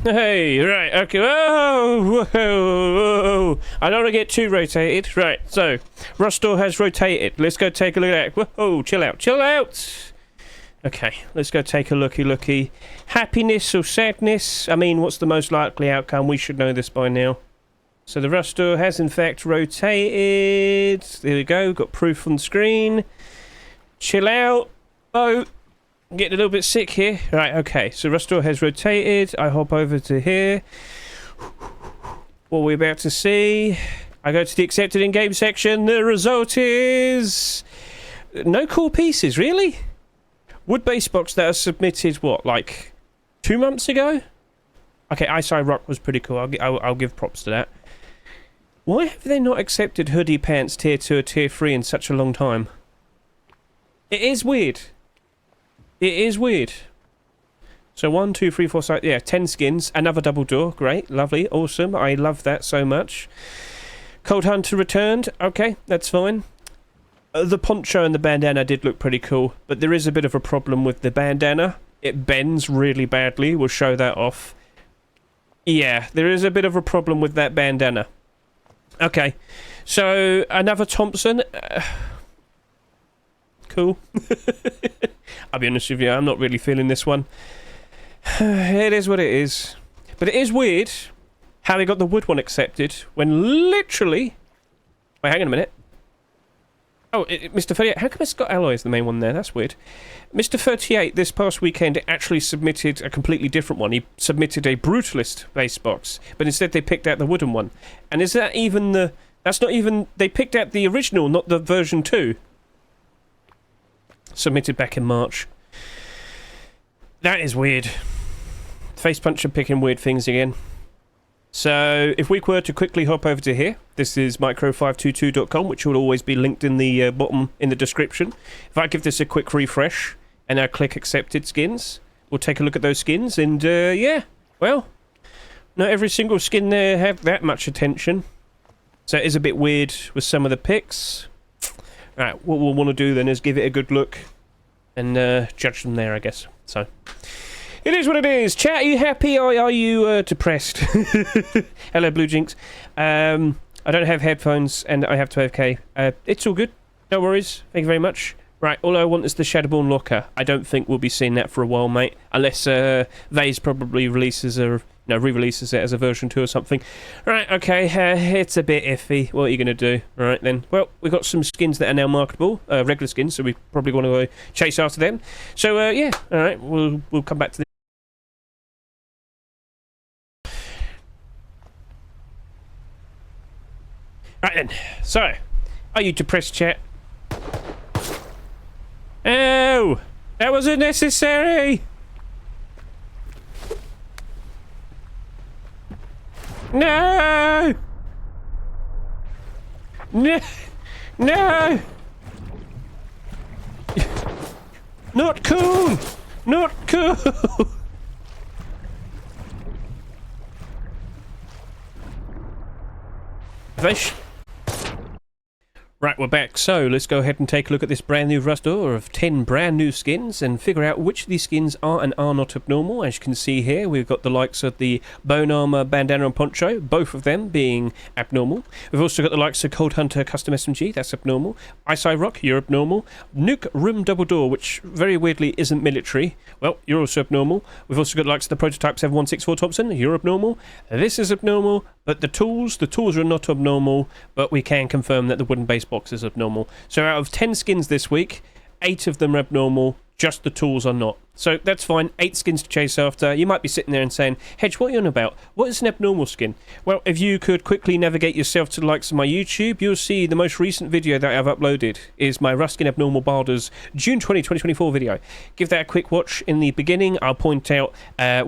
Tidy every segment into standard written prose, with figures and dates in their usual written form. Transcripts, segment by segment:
Hey, right, okay. Whoa, whoa, whoa. I don't want to get too rotated. Right, so, Rustor has rotated. Let's go take a look at that. Whoa, chill out, chill out. Okay, let's go take a looky. Happiness or sadness? I mean, what's the most likely outcome? We should know this by now. So the Rustor has in fact rotated. There we go, got proof on the screen. Chill out. Oh. I'm getting a little bit sick here. Right, okay. So Rustor has rotated. I hop over to here. What are we about to see? I go to the accepted in-game section. The result is... no cool pieces, really? Wood base box that was submitted, what, like 2 months ago? Okay, Ice Eye Rock was pretty cool. I'll give props to that. Why have they not accepted Hoodie Pants Tier 2 or Tier 3 in such a long time? It is weird. It is weird. So 1, 2, 3, 4, 5, yeah, 10 skins. Another double door. Great, lovely, awesome. I love that so much. Cold Hunter returned. Okay, that's fine. The Poncho and the Bandana did look pretty cool, but there is a bit of a problem with the Bandana. It bends really badly. We'll show that off. Yeah, there is a bit of a problem with that Bandana. Okay, so another Thompson. Cool. I'll be honest with you, I'm not really feeling this one. It is what it is. But it is weird how they got the wood one accepted when literally... Wait, hang on a minute. Oh, Mr. 38, how come it's got alloys, the main one there? That's weird. Mr. 38, this past weekend, actually submitted a completely different one. He submitted a Brutalist base box, but instead they picked out the wooden one. And is that even the... That's not even... They picked out the original, not the version 2. Submitted back in March. That is weird. Face Puncher picking weird things again. So, if we were to quickly hop over to here, this is micro522.com, which will always be linked in the bottom in the description. If I give this a quick refresh and I click accepted skins, we'll take a look at those skins, and yeah, well, not every single skin there have that much attention. So it is a bit weird with some of the picks. Right, what we'll want to do then is give it a good look and judge them there, I guess. So, it is what it is. Chat, are you happy or are you depressed? Hello, Blue Jinx. I don't have headphones and I have 12k. It's all good. No worries. Thank you very much. Right, all I want is the Shadowborn Locker. I don't think we'll be seeing that for a while, mate. Unless Vase probably releases a... No, re-releases it as a version 2 or something. Right, okay, it's a bit iffy. What are you going to do? Right then. Well, we've got some skins that are now marketable, regular skins, so we probably want to chase after them. So, yeah, alright, we'll come back to this. Right then, so, are you depressed, chat? Oh, that wasn't necessary! No! No! No! Not cool! Not cool! Right, we're back. So, let's go ahead and take a look at this brand new Rustor of 10 brand new skins and figure out which of these skins are and are not abnormal. As you can see here, we've got the likes of the Bone Armor, Bandana and Poncho, both of them being abnormal. We've also got the likes of Cold Hunter Custom SMG, that's abnormal. Ice Eye Rock, you're abnormal. Nuke Room Double Door, which very weirdly isn't military. Well, you're also abnormal. We've also got the likes of the Prototype 7164 Thompson, you're abnormal. This is abnormal, but the tools are not abnormal, but we can confirm that the wooden base box is abnormal. So out of 10 skins this week, 8 of them are abnormal, just the tools are not. So that's fine, 8 skins to chase after. You might be sitting there and saying, Hedge, what are you on about? What is an abnormal skin? Well, if you could quickly navigate yourself to the likes of my YouTube, you'll see the most recent video that I've uploaded is my Ruskin Abnormal Barders June 20, 2024 video. Give that a quick watch in the beginning. I'll point out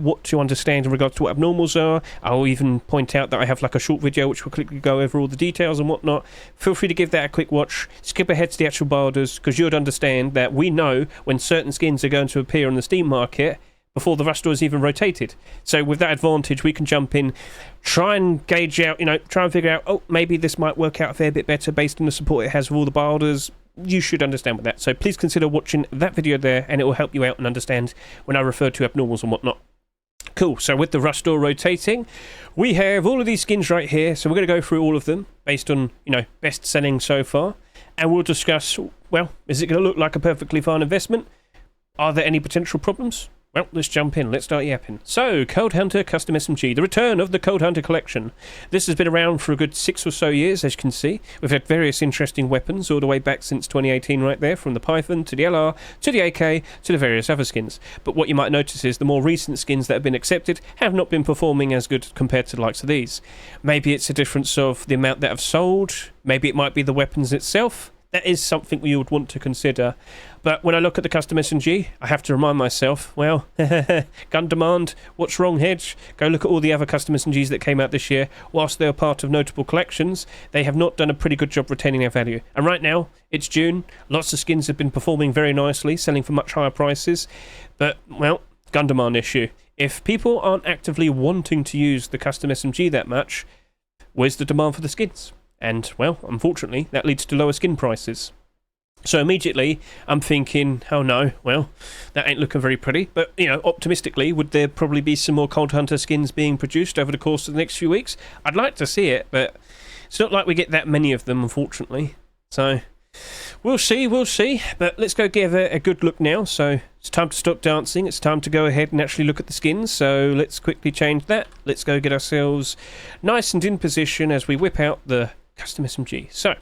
what to understand in regards to what abnormals are. I'll even point out that I have like a short video which will quickly go over all the details and whatnot. Feel free to give that a quick watch. Skip ahead to the actual Barders because you'd understand that we know when certain skins are going to appear on the Steam market before the Rustor is even rotated. So with that advantage, we can jump in, try and gauge out, try and figure out, oh, maybe this might work out a fair bit better based on the support it has with all the Barders. You should understand with that. So please consider watching that video there, and it will help you out and understand when I refer to abnormals and whatnot. Cool, so with the Rust door rotating, we have all of these skins right here, so we're going to go through all of them based on, you know, best selling so far, and we'll discuss, well, is it going to look like a perfectly fine investment? Are there any potential problems? Well, let's jump in. Let's start yapping. So, Cold Hunter Custom SMG, the return of the Cold Hunter collection. This has been around for a good 6 or so years, as you can see. We've had various interesting weapons all the way back since 2018 right there, from the Python to the LR to the AK to the various other skins. But what you might notice is the more recent skins that have been accepted have not been performing as good compared to the likes of these. Maybe it's a difference of the amount that have sold. Maybe it might be the weapons itself. That is something we would want to consider. But when I look at the custom SMG, I have to remind myself, well, gun demand, what's wrong, Hedge? Go look at all the other custom SMGs that came out this year. Whilst they are part of notable collections, they have not done a pretty good job retaining their value. And right now, it's June. Lots of skins have been performing very nicely, selling for much higher prices. But, well, gun demand issue. If people aren't actively wanting to use the custom SMG that much, where's the demand for the skins? And, well, unfortunately, that leads to lower skin prices. So immediately, I'm thinking, oh no, well, that ain't looking very pretty. But, you know, optimistically, would there probably be some more Cold Hunter skins being produced over the course of the next few weeks? I'd like to see it, but it's not like we get that many of them, unfortunately. So, we'll see. But let's go give it a good look now. So, it's time to stop dancing. It's time to go ahead and actually look at the skins. So, let's quickly change that. Let's go get ourselves nice and in position as we whip out the custom SMG. So,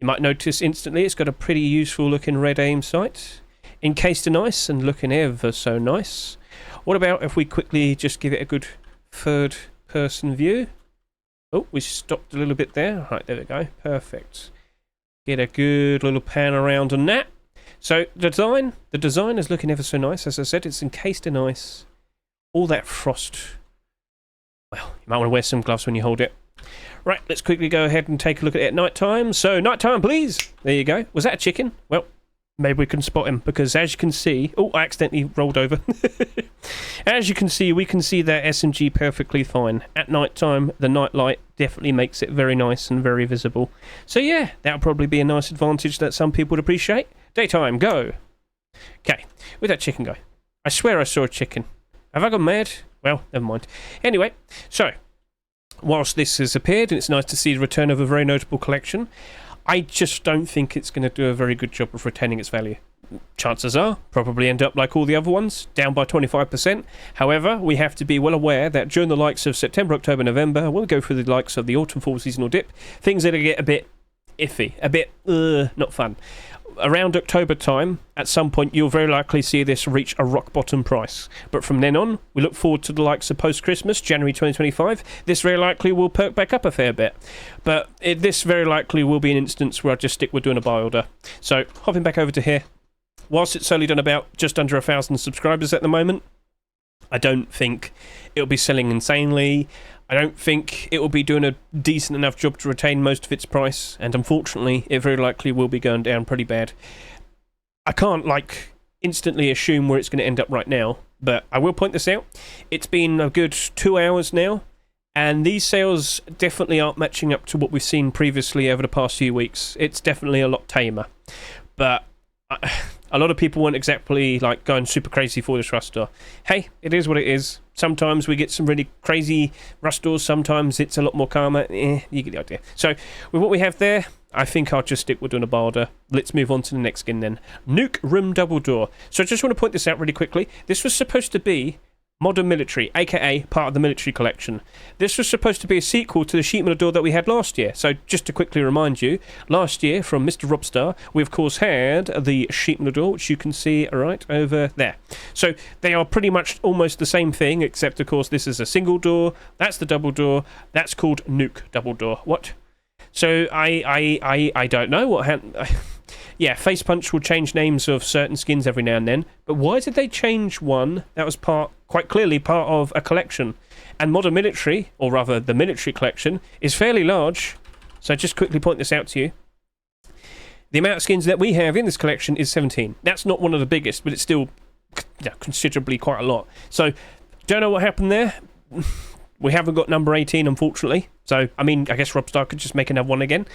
you might notice instantly it's got a pretty useful looking red aim sight, encased in ice and looking ever so nice. What about if we quickly just give it a good third person view? Oh, we stopped a little bit there. Right, there we go. Perfect. Get a good little pan around on that. So the design is looking ever so nice. As I said, it's encased in ice. All that frost. Well, you might want to wear some gloves when you hold it. Right, let's quickly go ahead and take a look at it at night time. So, night time, please. There you go. Was that a chicken? Well, maybe we can spot him, because as you can see... Oh, I accidentally rolled over. As you can see, we can see that SMG perfectly fine. At night time, the night light definitely makes it very nice and very visible. So, yeah, that'll probably be a nice advantage that some people would appreciate. Daytime, go. Okay, where'd that chicken go? I swear I saw a chicken. Have I gone mad? Well, never mind. Anyway, so... whilst this has appeared, and it's nice to see the return of a very notable collection, I just don't think it's going to do a very good job of retaining its value. Chances are, probably end up like all the other ones, down by 25%. However, we have to be well aware that during the likes of September, October, November, when we go through the likes of the autumn fall seasonal dip, things are going to get a bit iffy, a bit, not fun. Around October time, at some point, you'll very likely see this reach a rock bottom price. But from then on, we look forward to the likes of post-Christmas, January 2025. This very likely will perk back up a fair bit. But this very likely will be an instance where I just stick with doing a buy order. So, hopping back over to here. Whilst it's only done about just under 1,000 subscribers at the moment, I don't think it'll be selling insanely. I don't think it will be doing a decent enough job to retain most of its price, and unfortunately, it very likely will be going down pretty bad. I can't, instantly assume where it's going to end up right now, but I will point this out. It's been a good 2 hours now, and these sales definitely aren't matching up to what we've seen previously over the past few weeks. It's definitely a lot tamer, but... a lot of people weren't exactly going super crazy for this Rust door. Hey, it is what it is. Sometimes we get some really crazy Rust doors. Sometimes it's a lot more calmer. You get the idea. So with what we have there, I think I'll just stick with doing a buy order. Let's move on to the next skin then. Nuke Room Double Door. So I just want to point this out really quickly. This was supposed to be Modern Military, aka part of the military collection. This was supposed to be a sequel to the sheet metal door that we had last year. So just to quickly remind you, last year from Mr. Robstar, we of course had the sheet metal door, which you can see right over there. So they are pretty much almost the same thing, except of course this is a single door, that's the double door, that's called Nuke Double Door. What? So I don't know what happened. Yeah, Face Punch will change names of certain skins every now and then, but why did they change one that was quite clearly part of a collection? And Modern Military, or rather the military collection, is fairly large, so just quickly point this out to you. The amount of skins that we have in this collection is 17. That's not one of the biggest, but it's still considerably quite a lot. So, don't know what happened there. We haven't got number 18, unfortunately. So, I mean, I guess Robstar could just make another one again.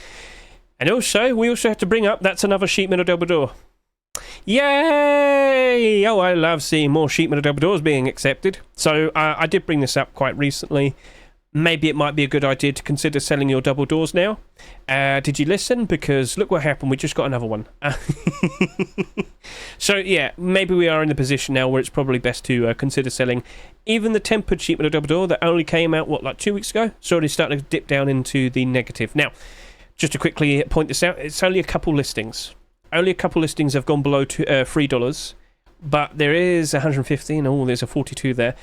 And also, we also have to bring up, that's another sheet metal double door. Yay! Oh, I love seeing more sheet metal double doors being accepted. So I did bring this up quite recently. Maybe it might be a good idea to consider selling your double doors now. Did you listen? Because look what happened. We just got another one. So yeah, maybe we are in the position now where it's probably best to consider selling even the tempered sheet metal double door that only came out, what, like 2 weeks ago? It's already starting to dip down into the negative. Now, just to quickly point this out, it's only a couple listings. Only a couple listings have gone below $3, but there is 115. Oh, there's a 42 there.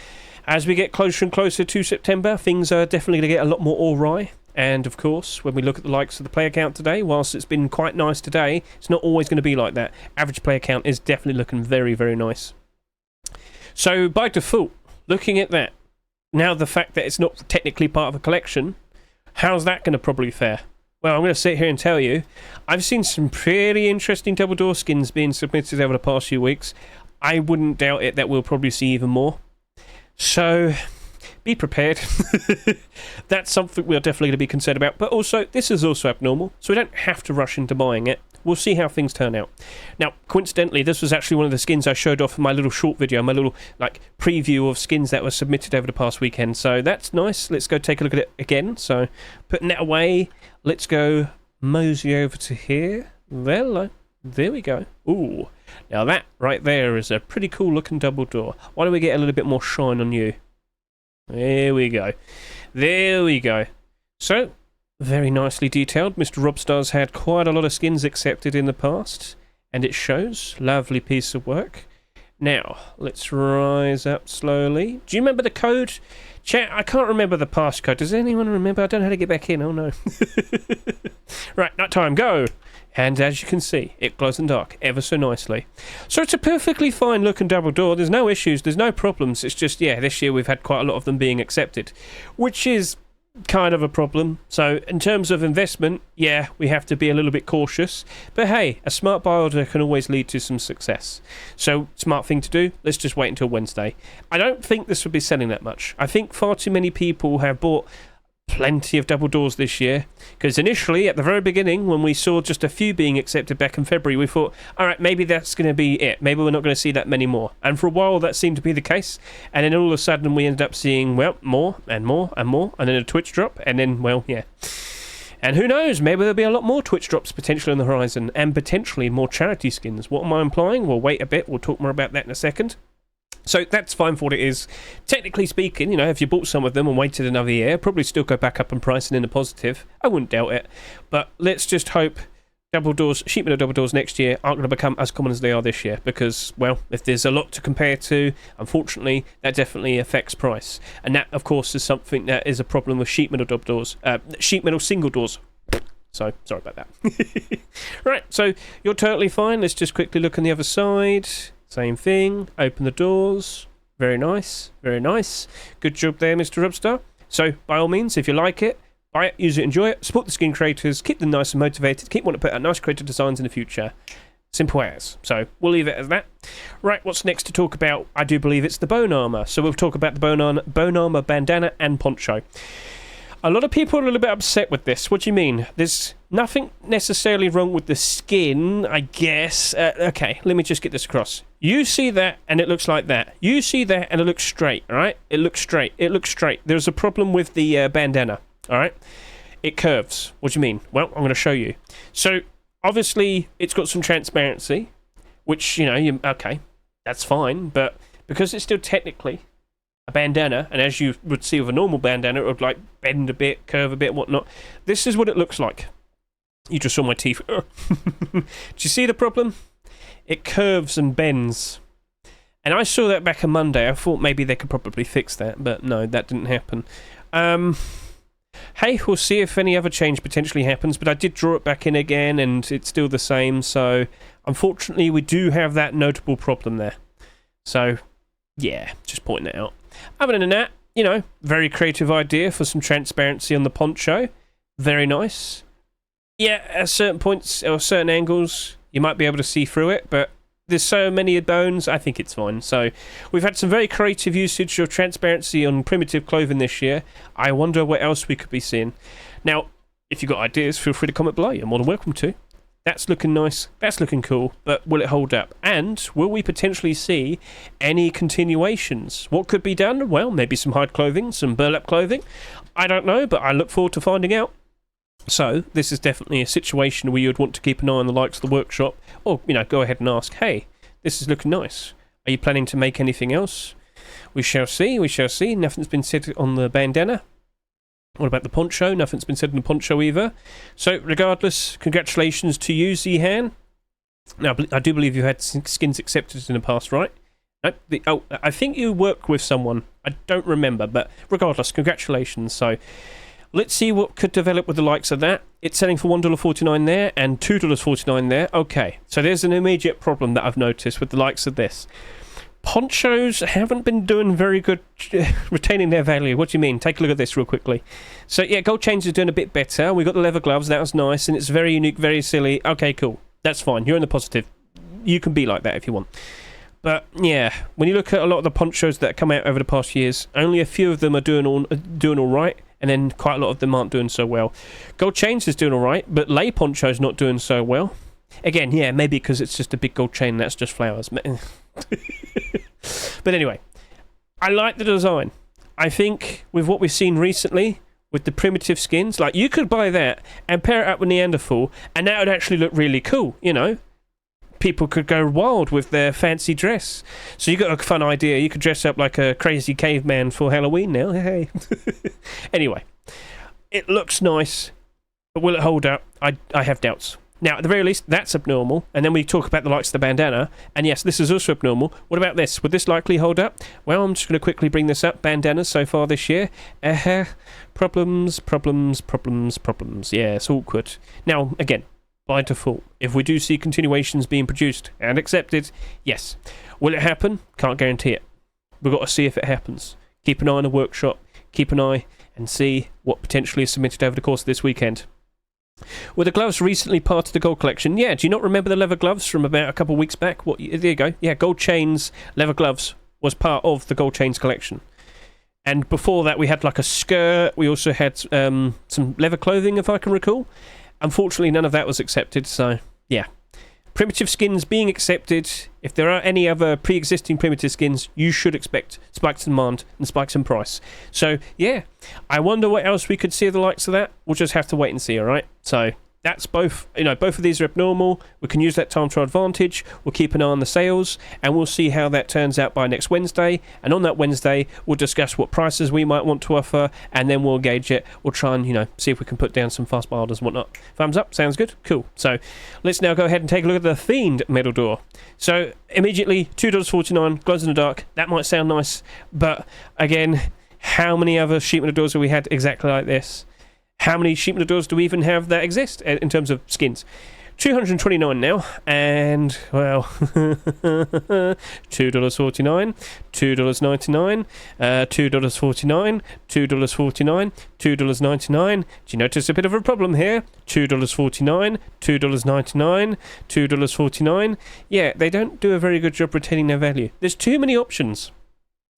As we get closer and closer to September, things are definitely going to get a lot more awry. And of course, when we look at the likes of the player count today, whilst it's been quite nice today, it's not always going to be like that. Average player count is definitely looking very, very nice. So by default, looking at that, now the fact that it's not technically part of a collection, how's that going to probably fare? Well, I'm going to sit here and tell you, I've seen some pretty interesting double door skins being submitted over the past few weeks. I wouldn't doubt it that we'll probably see even more. So, be prepared. That's something we're definitely going to be concerned about. But also, this is also abnormal, so we don't have to rush into buying it. We'll see how things turn out. Now, coincidentally, this was actually one of the skins I showed off in my little short video, my little preview of skins that were submitted over the past weekend. So that's nice. Let's go take a look at it again. So, putting that away, let's go mosey over to here. There we go. Ooh. Now that right there is a pretty cool looking double door. Why don't we get a little bit more shine on you? There we go. There we go. So, very nicely detailed. Mr. Robstar's had quite a lot of skins accepted in the past, and it shows. Lovely piece of work. Now, let's rise up slowly. Do you remember the code? Chat, I can't remember the passcode. Does anyone remember? I don't know how to get back in. Oh no. Right, night time, go! And as you can see, it glows in the dark ever so nicely. So it's a perfectly fine looking double door. There's no issues, there's no problems. It's just, yeah, this year we've had quite a lot of them being accepted, which is kind of a problem. So in terms of investment, yeah, we have to be a little bit cautious. But hey, a smart buy order can always lead to some success. So smart thing to do, let's just wait until Wednesday. I don't think this will be selling that much. I think far too many people have bought plenty of double doors this year, because initially at the very beginning when we saw just a few being accepted back in February, we thought, alright, maybe that's going to be it, maybe we're not going to see that many more, and for a while that seemed to be the case, and then all of a sudden we ended up seeing, well, more and more and more, and then a Twitch drop, and then, well, yeah, and who knows, maybe there'll be a lot more Twitch drops potentially on the horizon, and potentially more charity skins. What am I implying? We'll wait a bit, we'll talk more about that in a second. So that's fine for what it is. Technically speaking, you know, if you bought some of them and waited another year, probably still go back up in price and in a positive. I wouldn't doubt it. But let's just hope double doors, sheet metal double doors next year aren't going to become as common as they are this year. Because, well, if there's a lot to compare to, unfortunately, that definitely affects price. And that, of course, is something that is a problem with sheet metal double doors, sheet metal single doors. So, sorry about that. Right, so you're totally fine. Let's just quickly look on the other side. Same thing, open the doors, very nice, very nice. Good job there, Mr. Robstar. So, by all means, if you like it, buy it, use it, enjoy it, support the skin creators, keep them nice and motivated, keep wanting to put out nice creative designs in the future. Simple as. So, we'll leave it as that. Right, what's next to talk about? I do believe it's the bone armor. So, we'll talk about the bone armor, bandana, and poncho. A lot of people are a little bit upset with this. What do you mean? There's nothing necessarily wrong with the skin, I guess. Okay, let me just get this across. You see that, and it looks like that. You see that, and it looks straight, all right? It looks straight. It looks straight. There's a problem with the bandana, all right? It curves. What do you mean? Well, I'm going to show you. So, obviously, it's got some transparency, which, you know, okay, that's fine. But because it's still technically a bandana, and as you would see with a normal bandana, it would like bend a bit, curve a bit, whatnot. This is what it looks like. You just saw my teeth. Do you see the problem? It curves and bends. And I saw that back on Monday. I thought maybe they could probably fix that, but no, that didn't happen. Hey, we'll see if any other change potentially happens, but I did draw it back in again, and it's still the same, so unfortunately we do have that notable problem there. So, yeah, just pointing it out. Other than that, you know, very creative idea for some transparency on the poncho. Very nice. Yeah, at certain points or certain angles, you might be able to see through it, but there's so many bones, I think it's fine. So, we've had some very creative usage of transparency on primitive clothing this year. I wonder what else we could be seeing. Now, if you've got ideas, feel free to comment below. You're more than welcome to. That's looking nice. That's looking cool. But will it hold up? And will we potentially see any continuations? What could be done? Well, maybe some hide clothing, some burlap clothing. I don't know, but I look forward to finding out. So, this is definitely a situation where you'd want to keep an eye on the likes of the workshop, or, go ahead and ask, hey, this is looking nice. Are you planning to make anything else? We shall see, we shall see. Nothing's been said on the bandana. What about the poncho? Nothing's been said on the poncho either. So, regardless, congratulations to you, Zihan. Now, I do believe you had skins accepted in the past, right? No, I think you work with someone. I don't remember, but regardless, congratulations. So, let's see what could develop with the likes of that. It's selling for $1.49 there and $2.49 there. Okay, so there's an immediate problem that I've noticed with the likes of this. Ponchos haven't been doing very good retaining their value. What do you mean? Take a look at this real quickly. So, yeah, gold chains is doing a bit better. We got the leather gloves. That was nice, and it's very unique, very silly. Okay, cool. That's fine. You're in the positive. You can be like that if you want. But, yeah, when you look at a lot of the ponchos that have come out over the past years, only a few of them are doing all right, and then quite a lot of them aren't doing so well. Gold chains is doing all right, but lay poncho's not doing so well. Again, yeah, maybe because it's just a big gold chain, that's just flowers. But anyway, I like the design. I think with what we've seen recently, with the primitive skins, like you could buy that and pair it up with Neanderthal, and that would actually look really cool, People could go wild with their fancy dress. So you got a fun idea. You could dress up like a crazy caveman for Halloween now. Hey. Anyway, it looks nice, but will it hold up? I have doubts. Now, at the very least, that's abnormal. And then we talk about the likes of the bandana. And yes, this is also abnormal. What about this? Would this likely hold up? Well, I'm just going to quickly bring this up. Bandanas so far this year. Problems. Yeah, it's awkward. Now, again, by default, if we do see continuations being produced and accepted, yes. Will it happen? Can't guarantee it. We've got to see if it happens. Keep an eye on the workshop. Keep an eye and see what potentially is submitted over the course of this weekend. Were the gloves recently part of the gold collection? Yeah, do you not remember the leather gloves from about a couple of weeks back? There you go. Yeah, gold chains, leather gloves was part of the gold chains collection. And before that, we had like a skirt. We also had some leather clothing, if I can recall. Unfortunately, none of that was accepted, so yeah. Primitive skins being accepted. If there are any other pre-existing primitive skins, you should expect spikes in demand and spikes in price. So, yeah, I wonder what else we could see of the likes of that. We'll just have to wait and see, alright? So, that's both, both of these are abnormal. We can use that time to our advantage. We'll keep an eye on the sales, and we'll see how that turns out by next Wednesday. And on that Wednesday, we'll discuss what prices we might want to offer, and then we'll gauge it. We'll try and, see if we can put down some fast buy orders and whatnot. Thumbs up, sounds good? Cool. So, let's now go ahead and take a look at the Fiend medal door. So, immediately, $2.49, glows in the dark. That might sound nice, but again, how many other sheet metal doors have we had exactly like this? How many sheet metal doors do we even have that exist in terms of skins? 229 now, and, well, $2.49, $2.99, $2.49, $2.49, $2.99. Do you notice a bit of a problem here? $2.49, $2.99, $2.49. Yeah, they don't do a very good job retaining their value. There's too many options.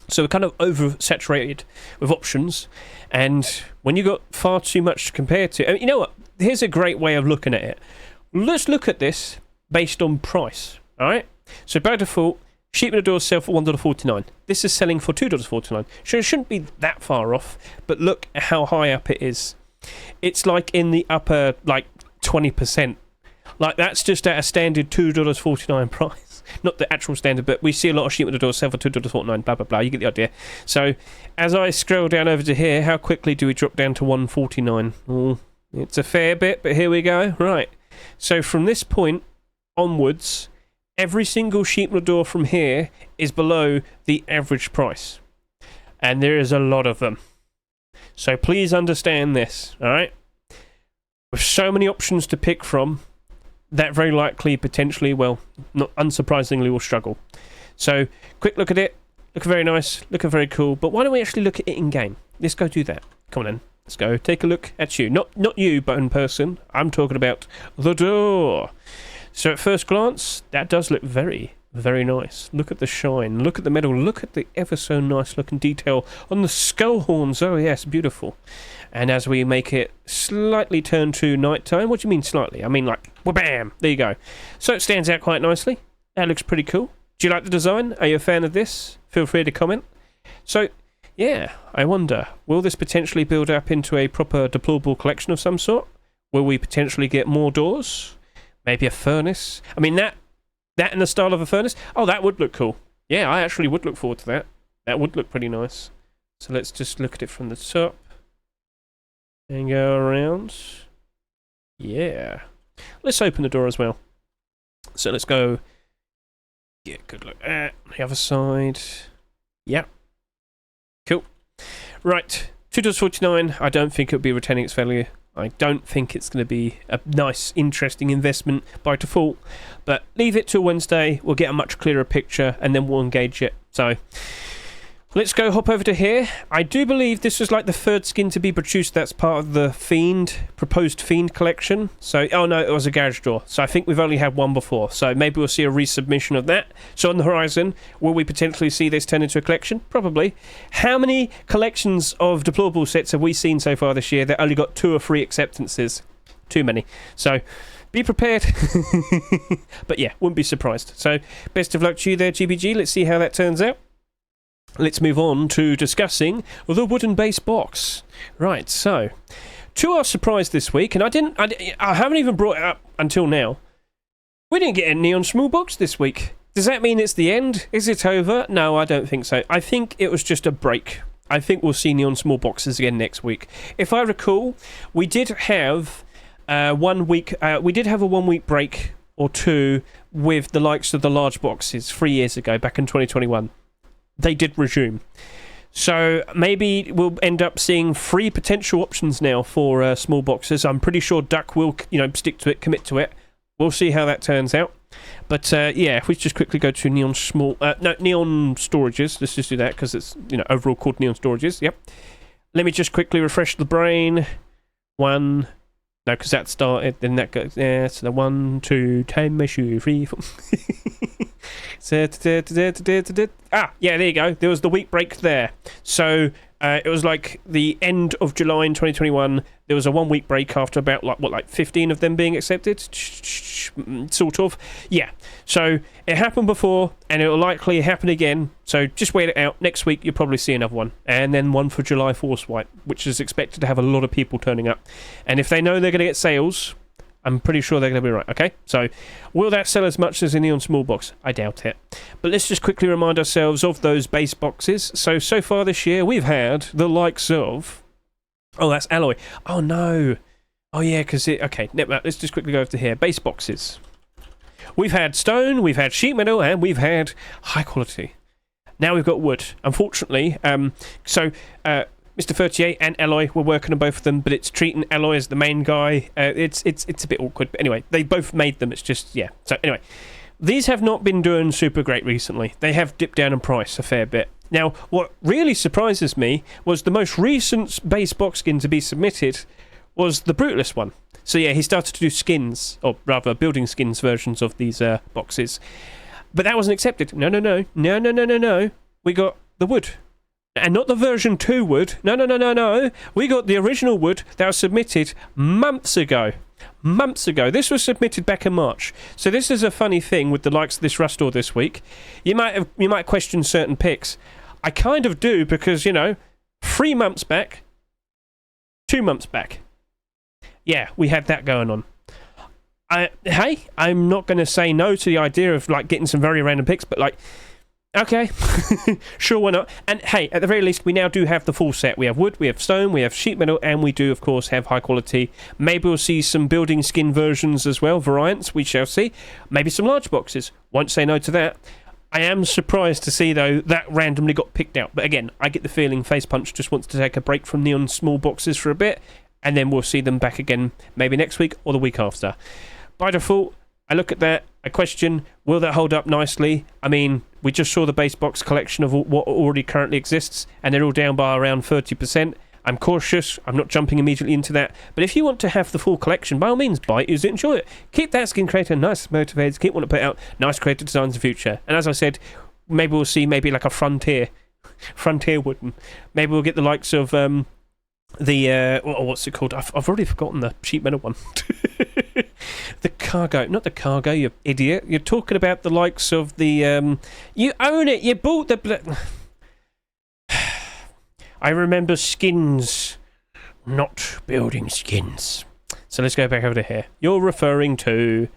So we're kind of oversaturated with options, and when you got far too much to compare to... you know what? Here's a great way of looking at it. Let's look at this based on price, alright? So by default, sheet metal doors sell for $1.49. This is selling for $2.49. Sure, it shouldn't be that far off, but look at how high up it is. It's like in the upper, 20%. Like, that's just at a standard $2.49 price. Not the actual standard, but we see a lot of sheet metal doors sell for $2.49, blah, blah, blah. You get the idea. So, as I scroll down over to here, how quickly do we drop down to $1.49? Oh, it's a fair bit, but here we go. Right. So, from this point onwards, every single sheet metal door from here is below the average price. And there is a lot of them. So, please understand this, alright? With so many options to pick from, that very likely, potentially, well, not unsurprisingly, will struggle. So, quick look at it. Looking very nice, looking very cool. But why don't we actually look at it in game? Let's go do that. Come on then. Let's go take a look at you. Not you, but in person. I'm talking about the door. So at first glance, that does look very, Very nice. Look at the shine. Look at the metal. Look at the ever so nice looking detail on the skull horns. Oh yes, beautiful. And as we make it slightly turn to nighttime, what do you mean slightly? I mean like, wha-bam! There you go. So it stands out quite nicely. That looks pretty cool. Do you like the design? Are you a fan of this? Feel free to comment. So, yeah, I wonder, will this potentially build up into a proper deployable collection of some sort? Will we potentially get more doors? Maybe a furnace? I mean, that in the style of a furnace? Oh, that would look cool. Yeah, I actually would look forward to that. That would look pretty nice. So let's just look at it from the top. And go around. Yeah. Let's open the door as well. So let's go. Yeah, good look at the other side. Yep. Cool. Right. $2.49. I don't think it'll be retaining its value. I don't think it's going to be a nice, interesting investment by default. But leave it till Wednesday. We'll get a much clearer picture and then we'll engage it. So let's go hop over to here. I do believe this was like the third skin to be produced. That's part of the Fiend, proposed Fiend collection. So, oh no, it was a garage door. So I think we've only had one before. So maybe we'll see a resubmission of that. So on the horizon, will we potentially see this turn into a collection? Probably. How many collections of deployable sets have we seen so far this year that only got 2 or 3 acceptances? Too many. So be prepared. But yeah, wouldn't be surprised. So best of luck to you there, GBG. Let's see how that turns out. Let's move on to discussing the wooden base box. Right, so to our surprise this week, and I haven't even brought it up until now, we didn't get a neon small box this week. Does that mean it's the end? Is it over? No, I don't think so. I think it was just a break. I think we'll see neon small boxes again next week. If I recall, we did have 1 week. We did have a 1 week break or two with the likes of the large boxes 3 years ago, back in 2021. They did resume. So maybe we'll end up seeing 3 potential options now for small boxes. I'm pretty sure Duck will, stick to it, commit to it. We'll see how that turns out. But yeah, if we just quickly go to neon storages. Let's just do that because it's overall called neon storages. Yep. Let me just quickly refresh the brain. 1. No, because that started, then that goes there. So the 1, 2, 10, 3, 4. Yeah, there you go. There was the week break there. So it was like the end of July in 2021. There was a 1 week break after about like 15 of them being accepted, sort of. Yeah. So it happened before, and it will likely happen again. So just wait it out. Next week you'll probably see another one, and then one for July Forcewipe, which is expected to have a lot of people turning up. And if they know they're going to get sales, I'm pretty sure they're going to be right, okay? So, will that sell as much as a neon small box? I doubt it. But let's just quickly remind ourselves of those base boxes. So far this year, we've had the likes of... Oh, that's alloy. Oh, no. Oh, yeah, because it... Okay, let's just quickly go over to here. Base boxes. We've had stone, we've had sheet metal, and we've had high quality. Now we've got wood. Unfortunately, Mr. 38 and Alloy were working on both of them, but it's treating Alloy as the main guy. It's a bit awkward, but anyway, they both made them. It's just, yeah. So anyway, these have not been doing super great recently. They have dipped down in price a fair bit. Now, what really surprises me was the most recent base box skin to be submitted was the Brutalist one. So yeah, he started to do skins, or rather building skins versions of these boxes. But that wasn't accepted. No. We got the wood. And not the version 2 wood. No. We got the original wood that was submitted months ago. This was submitted back in March. So this is a funny thing with the likes of this Rust Door this week. You might question certain picks. I kind of do because, 3 months back, 2 months back. Yeah, we had that going on. Hey, I'm not going to say no to the idea of getting some very random picks, but okay, sure, why not? And hey, at the very least, we now do have the full set. We have wood, we have stone, we have sheet metal, and we do, of course, have high quality. Maybe we'll see some building skin versions as well, variants, we shall see. Maybe some large boxes. Won't say no to that. I am surprised to see, though, that randomly got picked out. But again, I get the feeling Face Punch just wants to take a break from neon small boxes for a bit, and then we'll see them back again maybe next week or the week after. By default, I look at that, I question, will that hold up nicely? I mean, we just saw the base box collection of what already currently exists, and they're all down by around 30%. I'm cautious. I'm not jumping immediately into that. But if you want to have the full collection, by all means, buy it, use it, enjoy it. Keep that skin creator nice, motivated. Keep wanting to put out nice creative designs in the future. And as I said, maybe we'll see like a frontier wooden. Maybe we'll get the likes of what's it called? I've already forgotten the sheet metal one. The cargo, not the cargo, you idiot. You're talking about the likes of the you own it. You bought the. I remember skins, not building skins. So let's go back over to here. You're referring to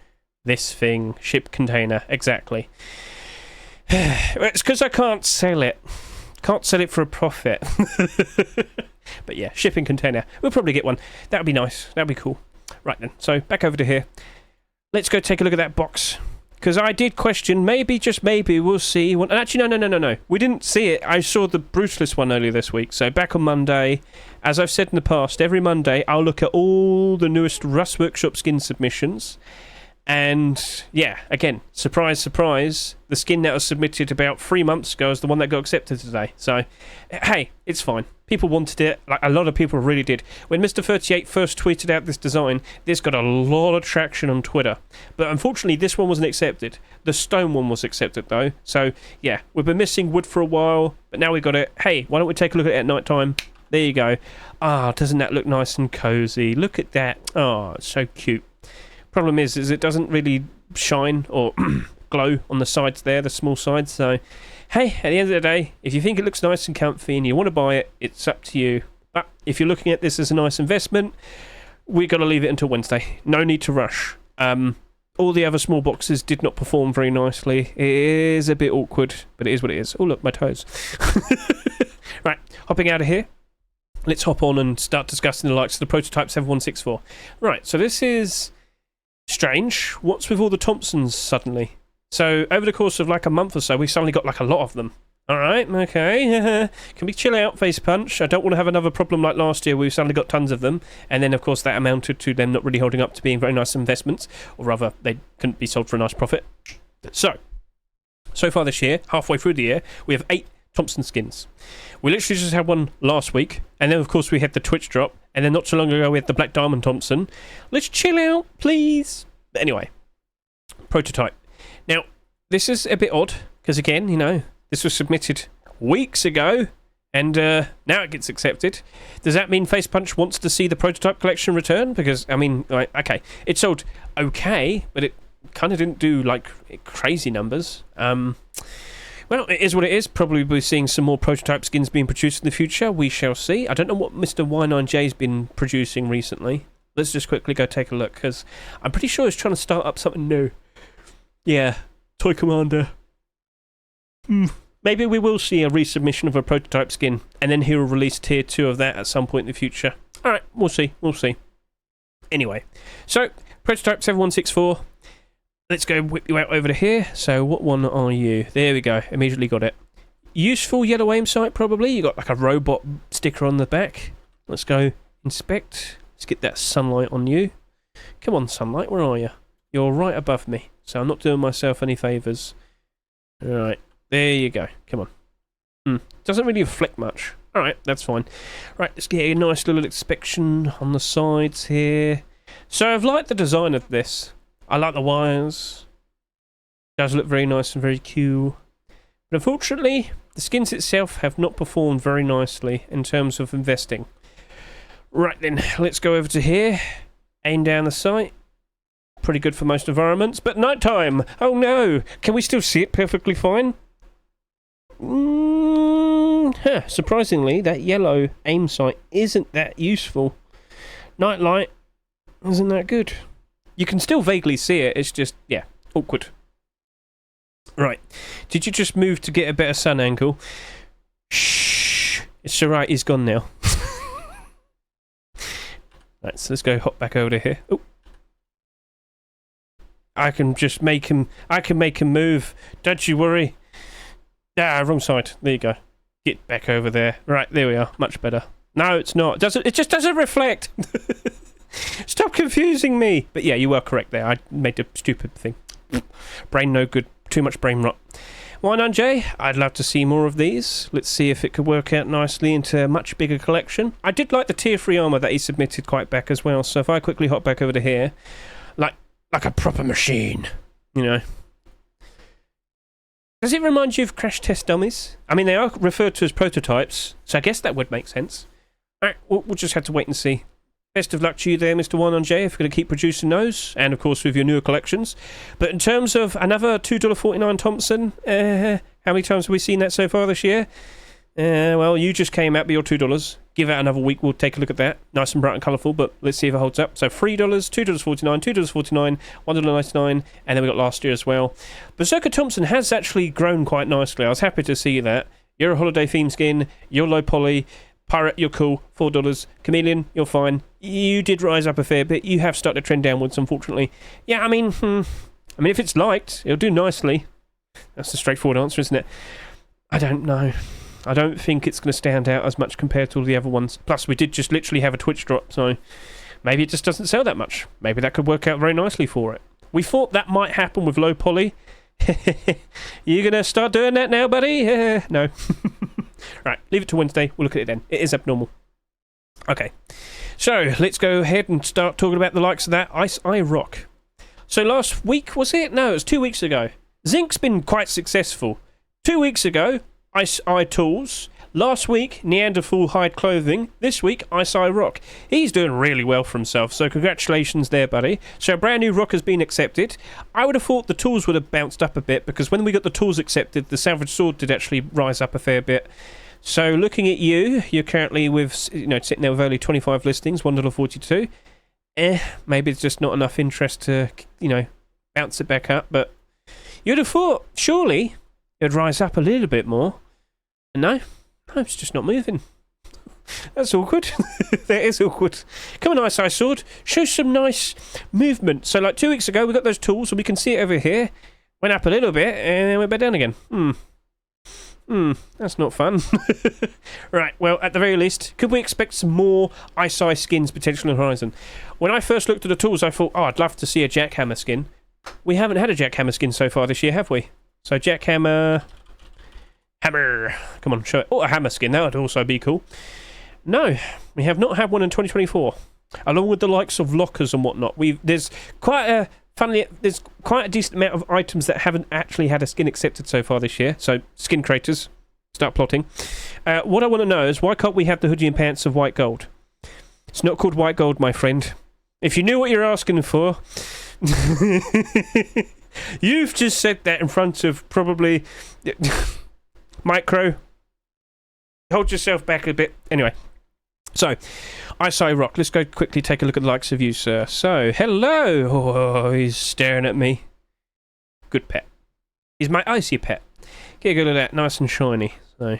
this thing, ship container, exactly. It's because I can't sell it. Can't sell it for a profit. But yeah, shipping container. We'll probably get one. That would be nice. That would be cool. Right then, so back over to here. Let's go take a look at that box. Because I did question, maybe, just maybe, we'll see. One. Actually, no. We didn't see it. I saw the Brutalist one earlier this week. So back on Monday, as I've said in the past, every Monday I'll look at all the newest Rust Workshop skin submissions. And yeah, again, surprise, surprise, the skin that was submitted about 3 months ago is the one that got accepted today. So, hey, it's fine. People wanted it, like a lot of people really did. When Mr. 38 first tweeted out this design, this got a lot of traction on Twitter. But unfortunately, this one wasn't accepted. The stone one was accepted, though. So, yeah, we've been missing wood for a while, but now we've got it. Hey, why don't we take a look at it at night time? There you go. Ah, doesn't that look nice and cozy? Look at that. Oh, it's so cute. Problem is it doesn't really shine or glow on the sides there, the small sides. So, hey, at the end of the day, if you think it looks nice and comfy and you want to buy it, it's up to you. But if you're looking at this as a nice investment, we've got to leave it until Wednesday. No need to rush. All the other small boxes did not perform very nicely. It is a bit awkward, but it is what it is. Oh, look, my toes. Right, hopping out of here. Let's hop on and start discussing the likes of the Prototype 7164. Right, so this is strange. What's with all the Thompsons suddenly? So over the course of like a month or so, we suddenly got like a lot of them. All right, okay. Can we chill out, Face Punch? I don't want to have another problem like last year where we suddenly got tons of them, and then of course that amounted to them not really holding up to being very nice investments, or rather they couldn't be sold for a nice profit. So far this year, halfway through the year, we have 8 Thompson skins. We literally just had one last week, and then of course we had the Twitch drop, and then not so long ago we had the Black Diamond Thompson. Let's chill out, please. But anyway, Prototype. Now, this is a bit odd, because again, you know, this was submitted weeks ago, and now it gets accepted. Does that mean Face Punch wants to see the Prototype collection return? Because, I mean, like, okay, it sold okay, but it kind of didn't do, like, crazy numbers. Well, it is what it is. Probably we're seeing some more Prototype skins being produced in the future. We shall see. I don't know what Mr. Y9J's been producing recently. Let's just quickly go take a look, because I'm pretty sure he's trying to start up something new. Yeah, Toy Commander. Maybe we will see a resubmission of a Prototype skin, and then he'll release tier 2 of that at some point in the future. Alright, we'll see. Anyway, so, Prototype 7164. Let's go whip you out over to here. So, what one are you? There we go. Immediately got it. Useful yellow aim sight, probably. You got like a robot sticker on the back. Let's go inspect. Let's get that sunlight on you. Come on, sunlight. Where are you? You're right above me. So, I'm not doing myself any favours. Alright. There you go. Come on. Doesn't really reflect much. Alright, that's fine. Right, let's get a nice little inspection on the sides here. So, I've liked the design of this. I like the wires. It does look very nice and very cool. But unfortunately, the skins itself have not performed very nicely in terms of investing. Right then, let's go over to here. Aim down the sight. Pretty good for most environments, but nighttime! Oh no! Can we still see it perfectly fine? Surprisingly, that yellow aim sight isn't that useful. Night light isn't that good. You can still vaguely see it, it's just, yeah, awkward. Right, did you just move to get a better sun angle? Shh, it's alright, he's gone now. Right, so let's go hop back over to here. Oh. I can just make him, move, don't you worry. Ah, wrong side, there you go. Get back over there. Right, there we are, much better. No, it's not, it just doesn't reflect. Stop confusing me! But yeah, you were correct there. I made a stupid thing. Brain no good. Too much brain rot. Why not, Jay? I'd love to see more of these. Let's see if it could work out nicely into a much bigger collection. I did like the tier 3 armour that he submitted quite back as well, so if I quickly hop back over to here, like a proper machine, you know. Does it remind you of crash test dummies? I mean, they are referred to as prototypes, so I guess that would make sense. Alright, we'll just have to wait and see. Best of luck to you there, Mr. 1on-J, if you're going to keep producing those, and of course with your newer collections. But in terms of another $2.49 Thompson, how many times have we seen that so far this year? Well, you just came out with your $2. Give it another week, we'll take a look at that. Nice and bright and colourful, but let's see if it holds up. So $3, $2.49, $2.49, $1.99, and then we got last year as well. Berserker Thompson has actually grown quite nicely. I was happy to see that. You're a holiday theme skin, you're low poly, Pirate, you're cool, $4. Chameleon, you're fine. You did rise up a fair bit. You have started to trend downwards, unfortunately. Yeah, I mean, if it's liked, it'll do nicely. That's the straightforward answer, isn't it? I don't know. I don't think it's going to stand out as much compared to all the other ones. Plus, we did just literally have a Twitch drop, so maybe it just doesn't sell that much. Maybe that could work out very nicely for it. We thought that might happen with low poly. You going to start doing that now, buddy? No. Right, leave it to Wednesday. We'll look at it then. It is abnormal. Okay. So, let's go ahead and start talking about the likes of that Ice Eye Rock. So last week, was it? No, it was 2 weeks ago. Zinc's been quite successful. 2 weeks ago, Ice Eye Tools. Last week, Neanderthal Hide Clothing. This week, Ice Eye Rock. He's doing really well for himself, so congratulations there, buddy. So a brand new rock has been accepted. I would have thought the tools would have bounced up a bit, because when we got the tools accepted, the Savage Sword did actually rise up a fair bit. So looking at you, you're currently with, sitting there with only 25 listings, $1.42. Maybe it's just not enough interest to, bounce it back up, but you'd have thought, surely, it'd rise up a little bit more. And no, it's just not moving. That's awkward. That is awkward. Come on, Ice Eye Sword, show some nice movement. So like 2 weeks ago, we got those tools, and we can see it over here. Went up a little bit, and then went back down again. That's not fun. Right, well, at the very least, could we expect some more Ice Eye skins potentially on the horizon? When I first looked at the tools, I thought, I'd love to see a Jackhammer skin. We haven't had a Jackhammer skin so far this year, have we? So Jackhammer... Hammer! Come on, show it. Oh, a hammer skin, that would also be cool. No, we have not had one in 2024. Along with the likes of lockers and whatnot. There's quite a decent amount of items that haven't actually had a skin accepted so far this year. So, skin creators, start plotting. What I want to know is, why can't we have the hoodie and pants of white gold? It's not called white gold, my friend. If you knew what you're asking for... You've just said that in front of probably... Micro. Hold yourself back a bit. Anyway. So, Ice Eye Rock. Let's go quickly take a look at the likes of you, sir. So, hello! Oh, he's staring at me. Good pet. He's my icy pet. Get a good look at that. Nice and shiny. So,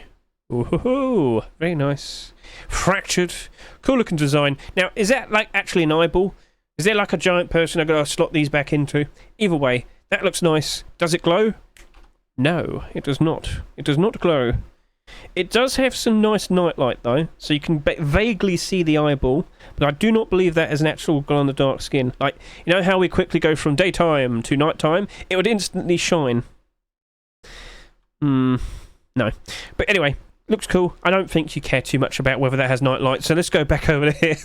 ooh, very nice. Fractured. Cool looking design. Now, is that like actually an eyeball? Is there like a giant person I've got to slot these back into? Either way, that looks nice. Does it glow? No, it does not. It does not glow. It does have some nice nightlight though, so you can vaguely see the eyeball, but I do not believe that is an actual glow-in-the-dark skin. Like, you know how we quickly go from daytime to nighttime? It would instantly shine. No. But anyway, looks cool. I don't think you care too much about whether that has nightlight, so let's go back over here.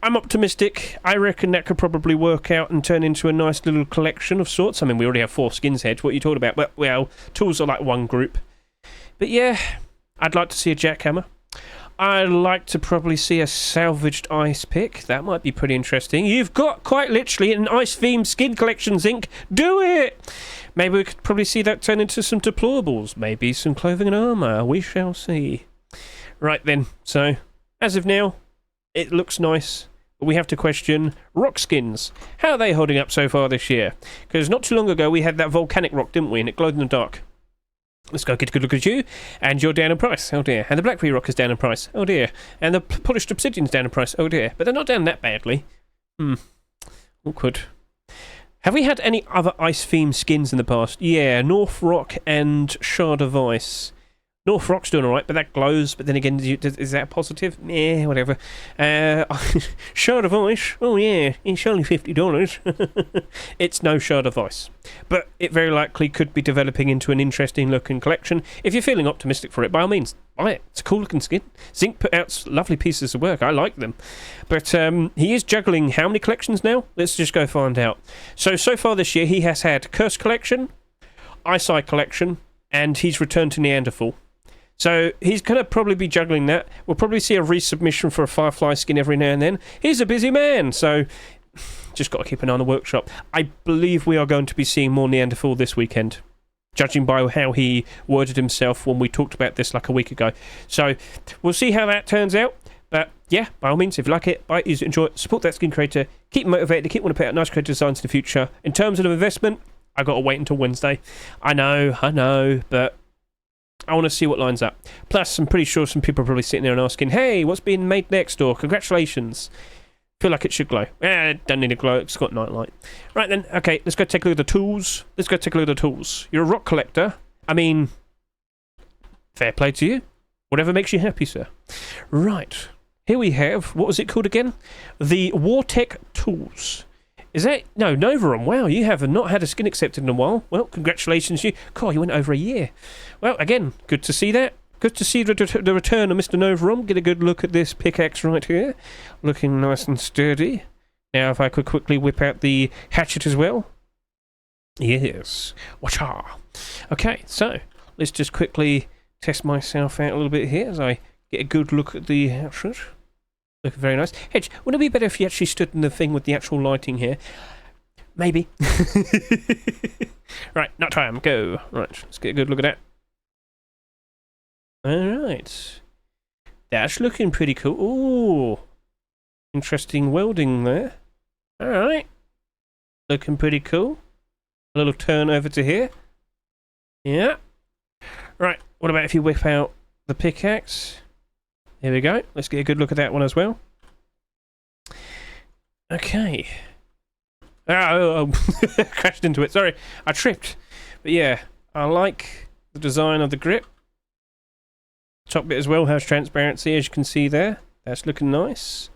I'm optimistic. I reckon that could probably work out and turn into a nice little collection of sorts. I mean, we already have 4 skins, Hedge. What are you talking about? But, well, tools are like one group. But yeah, I'd like to see a jackhammer. I'd like to probably see a salvaged ice pick. That might be pretty interesting. You've got quite literally an ice-themed skin collection, Zinc. Do it! Maybe we could probably see that turn into some deplorables. Maybe some clothing and armour. We shall see. Right then, so, as of now, it looks nice. But we have to question rock skins. How are they holding up so far this year? Because not too long ago we had that volcanic rock, didn't we? And it glowed in the dark. Let's go get a good look at you. And you're down in price. Oh dear. And the blackberry rock is down in price. Oh dear. And the polished obsidian's down in price. Oh dear. But they're not down that badly. Awkward. Have we had any other ice-themed skins in the past? Yeah, North Rock and Shard of Ice. North Rock's doing alright, but that glows. But then again, is that positive? Yeah, whatever. Shard of Ice. Oh yeah, it's only $50. It's no Shard of Ice. But it very likely could be developing into an interesting looking collection. If you're feeling optimistic for it, by all means, buy it. It's a cool looking skin. Zinc put out lovely pieces of work. I like them. But he is juggling how many collections now? Let's just go find out. So far this year, he has had Curse Collection, Eyesight Collection, and he's returned to Neanderthal. So he's going to probably be juggling that. We'll probably see a resubmission for a Firefly skin every now and then. He's a busy man, so just got to keep an eye on the workshop. I believe we are going to be seeing more Neanderthal this weekend, judging by how he worded himself when we talked about this like a week ago. So we'll see how that turns out. But yeah, by all means, if you like it, buy it, use it, enjoy it, support that skin creator, keep motivated, keep wanting to put out nice creative designs in the future. In terms of investment, I've got to wait until Wednesday. I know, but I want to see what lines up. Plus, I'm pretty sure some people are probably sitting there and asking, hey, what's being made next? Or congratulations. Feel like it should glow. It don't need to glow. It's got nightlight. Right then, okay, let's go take a look at the tools. You're a rock collector. I mean, fair play to you. Whatever makes you happy, sir. Right. Here we have, what was it called again? The Wartech Tools. Is that... No, Novarum. Wow, you have not had a skin accepted in a while. Well, congratulations, you. God, you went over a year. Well, again, good to see that. Good to see the return of Mr. Novarum. Get a good look at this pickaxe right here. Looking nice and sturdy. Now, if I could quickly whip out the hatchet as well. Yes. Watcha. Okay, so, let's just quickly test myself out a little bit here as I get a good look at the hatchet. Looking very nice. Hedge, wouldn't it be better if you actually stood in the thing with the actual lighting here? Maybe. Right, nut time, go. Right, let's get a good look at that. Alright. That's looking pretty cool. Ooh. Interesting welding there. Alright. Looking pretty cool. A little turn over to here. Yeah. Right, what about if you whip out the pickaxe? Here we go. Let's get a good look at that one as well. Okay. Oh, crashed into it. Sorry, I tripped. But yeah, I like the design of the grip. Top bit as well has transparency, as you can see there. That's looking nice.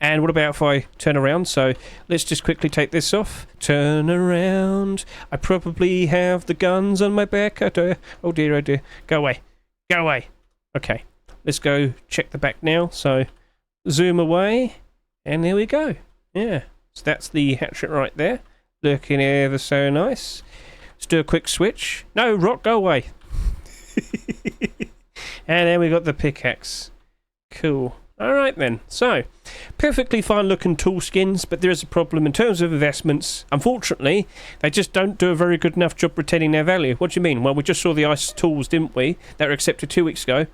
And what about if I turn around? So let's just quickly take this off. Turn around. I probably have the guns on my back. Oh dear, oh dear. Go away. Go away. Okay. Let's go check the back now. So zoom away, and there we go. Yeah, so that's the hatchet right there. Looking ever so nice. Let's do a quick switch. No, rock, go away. And then we got the pickaxe. Cool. Alright then, so perfectly fine looking tool skins, but there is a problem in terms of investments. Unfortunately, they just don't do a very good enough job retaining their value. What do you mean? Well, we just saw the ice tools, didn't we? That were accepted 2 weeks ago.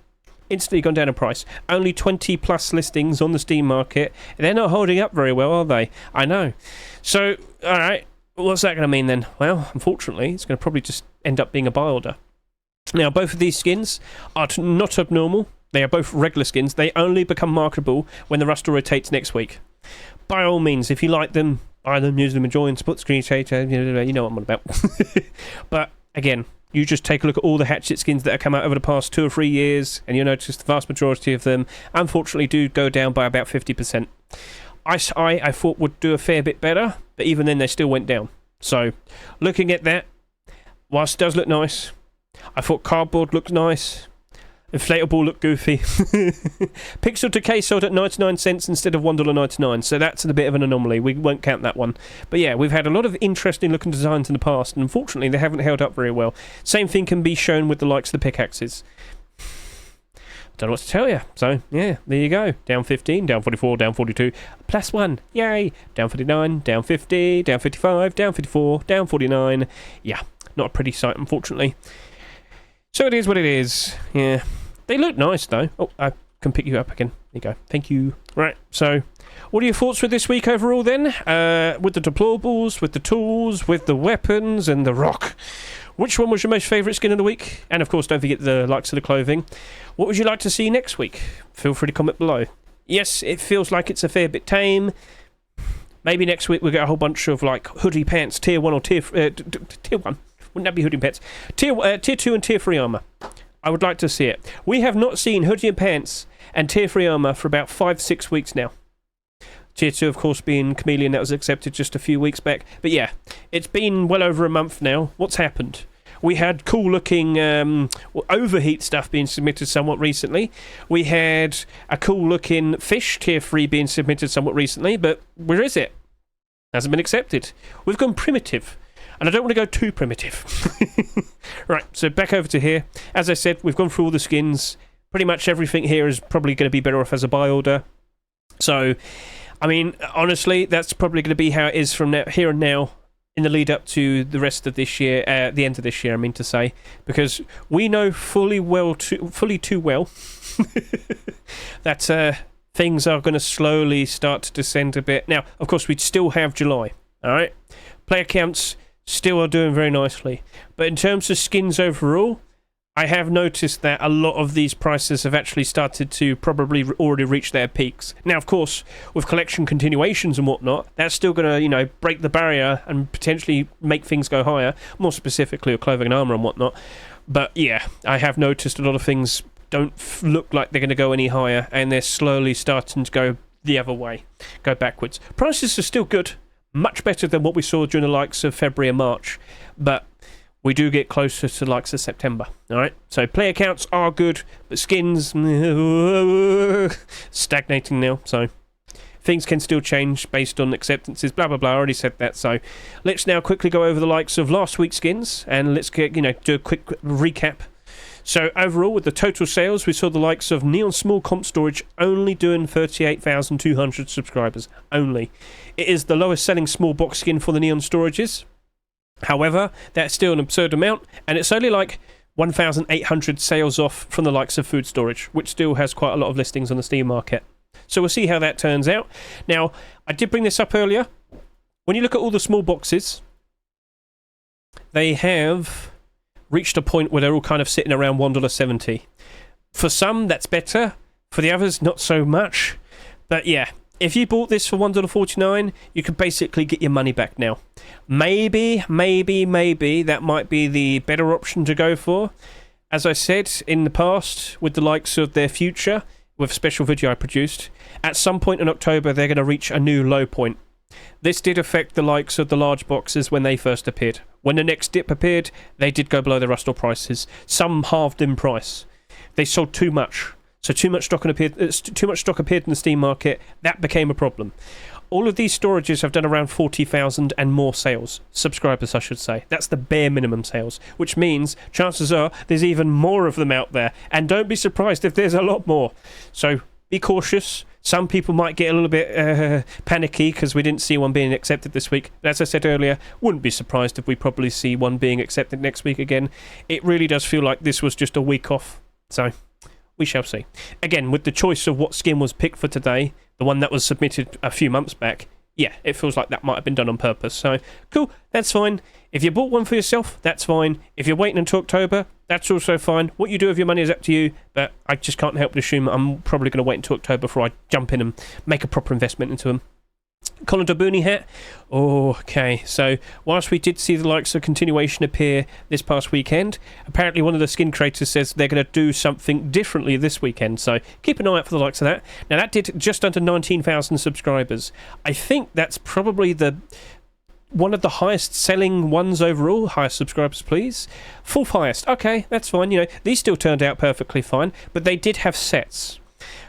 Instantly gone down in price. Only 20 plus listings on the Steam market. They're not holding up very well, are they? I know. So, alright, what's that going to mean then? Well, unfortunately, it's going to probably just end up being a buy order. Now, both of these skins are not abnormal. They are both regular skins. They only become marketable when the Rust rotates next week. By all means, if you like them, buy them, use them, enjoy, and support the screen creator. You know what I'm on about. But, again, you just take a look at all the hatchet skins that have come out over the past 2 or 3 years, and you'll notice the vast majority of them, unfortunately, do go down by about 50%. Ice Eye, I thought, would do a fair bit better, but even then, they still went down. So, looking at that, whilst it does look nice, I thought Cardboard looked nice. Inflatable looked goofy. Pixel Decay sold at 99 cents instead of $1.99, so that's a bit of an anomaly. We won't count that one. But yeah, we've had a lot of interesting looking designs in the past, and unfortunately they haven't held up very well. Same thing can be shown with the likes of the pickaxes. Don't know what to tell you. So, yeah, there you go. Down 15, down 44, down 42, +1. Yay! Down 49, down 50, down 55, down 54, down 49. Yeah, not a pretty sight, unfortunately. So it is what it is. Yeah. They look nice, though. Oh, I can pick you up again. There you go. Thank you. Right, so what are your thoughts with this week overall, then? With the deplorables, with the tools, with the weapons, and the rock. Which one was your most favourite skin of the week? And, of course, don't forget the likes of the clothing. What would you like to see next week? Feel free to comment below. Yes, it feels like it's a fair bit tame. Maybe next week we'll get a whole bunch of, like, hoodie pants, tier 1 or tier 1. Wouldn't that be hoodie pants? Tier 2 and tier 3 armour. I would like to see it. We have not seen Hoodie and Pants and Tier 3 armor for about 5-6 weeks now. Tier 2, of course, being Chameleon, that was accepted just a few weeks back. But yeah, it's been well over a month now. What's happened? We had cool-looking overheat stuff being submitted somewhat recently. We had a cool-looking fish, Tier 3, being submitted somewhat recently. But where is it? Hasn't been accepted. We've gone primitive. And I don't want to go too primitive. Right, so back over to here. As I said, we've gone through all the skins. Pretty much everything here is probably going to be better off as a buy order. So, I mean, honestly, that's probably going to be how it is from now, here and now, in the lead up to the rest of this year, the end of this year, I mean to say. Because we know fully too well that things are going to slowly start to descend a bit. Now, of course, we still have July, all right? Player counts still are doing very nicely. But in terms of skins overall, I have noticed that a lot of these prices have actually started to probably already reach their peaks. Now, of course, with collection continuations and whatnot, that's still going to, you know, break the barrier and potentially make things go higher, more specifically with clothing and armor and whatnot. But yeah, I have noticed a lot of things don't look like they're going to go any higher, and they're slowly starting to go the other way, go backwards. Prices are still good. Much better than what we saw during the likes of February and March, but we do get closer to the likes of September. All right, so player counts are good, but skins stagnating now. So things can still change based on acceptances. Blah blah blah. I already said that. So let's now quickly go over the likes of last week's skins, and let's get do a quick recap. So overall, with the total sales, we saw the likes of Neon Small Comp Storage only doing 38,200 subscribers. Only. It is the lowest selling small box skin for the Neon Storages. However, that's still an absurd amount, and it's only like 1,800 sales off from the likes of Food Storage, which still has quite a lot of listings on the Steam market. So we'll see how that turns out. Now, I did bring this up earlier. When you look at all the small boxes, they have reached a point where they're all kind of sitting around $1.70. For some, that's better. For the others, not so much. But yeah, if you bought this for $1.49, you could basically get your money back now. Maybe that might be the better option to go for. As I said in the past, with the likes of their future, with a special video I produced, at some point in October, they're going to reach a new low point. This did affect the likes of the large boxes when they first appeared. When the next dip appeared, they did go below the Rustore prices. Some halved in price. They sold too much. So too much stock appeared in the Steam market. That became a problem. All of these storages have done around 40,000 and more sales. Subscribers, I should say. That's the bare minimum sales. Which means, chances are, there's even more of them out there. And don't be surprised if there's a lot more. So be cautious. Some people might get a little bit panicky because we didn't see one being accepted this week. But as I said earlier, wouldn't be surprised if we probably see one being accepted next week again. It really does feel like this was just a week off. So we shall see. Again, with the choice of what skin was picked for today, the one that was submitted a few months back, yeah, it feels like that might have been done on purpose. So, cool, that's fine. If you bought one for yourself, that's fine. If you're waiting until October, that's also fine. What you do with your money is up to you, but I just can't help but assume I'm probably going to wait until October before I jump in and make a proper investment into them. Colin Dabuni hat. Okay, so whilst we did see the likes of continuation appear this past weekend, apparently one of the skin creators says they're going to do something differently this weekend, so keep an eye out for the likes of that. Now that did just under 19,000 subscribers. I think that's probably one of the highest selling ones overall. Highest subscribers, please. Fourth highest. Okay, that's fine. These still turned out perfectly fine, but they did have sets.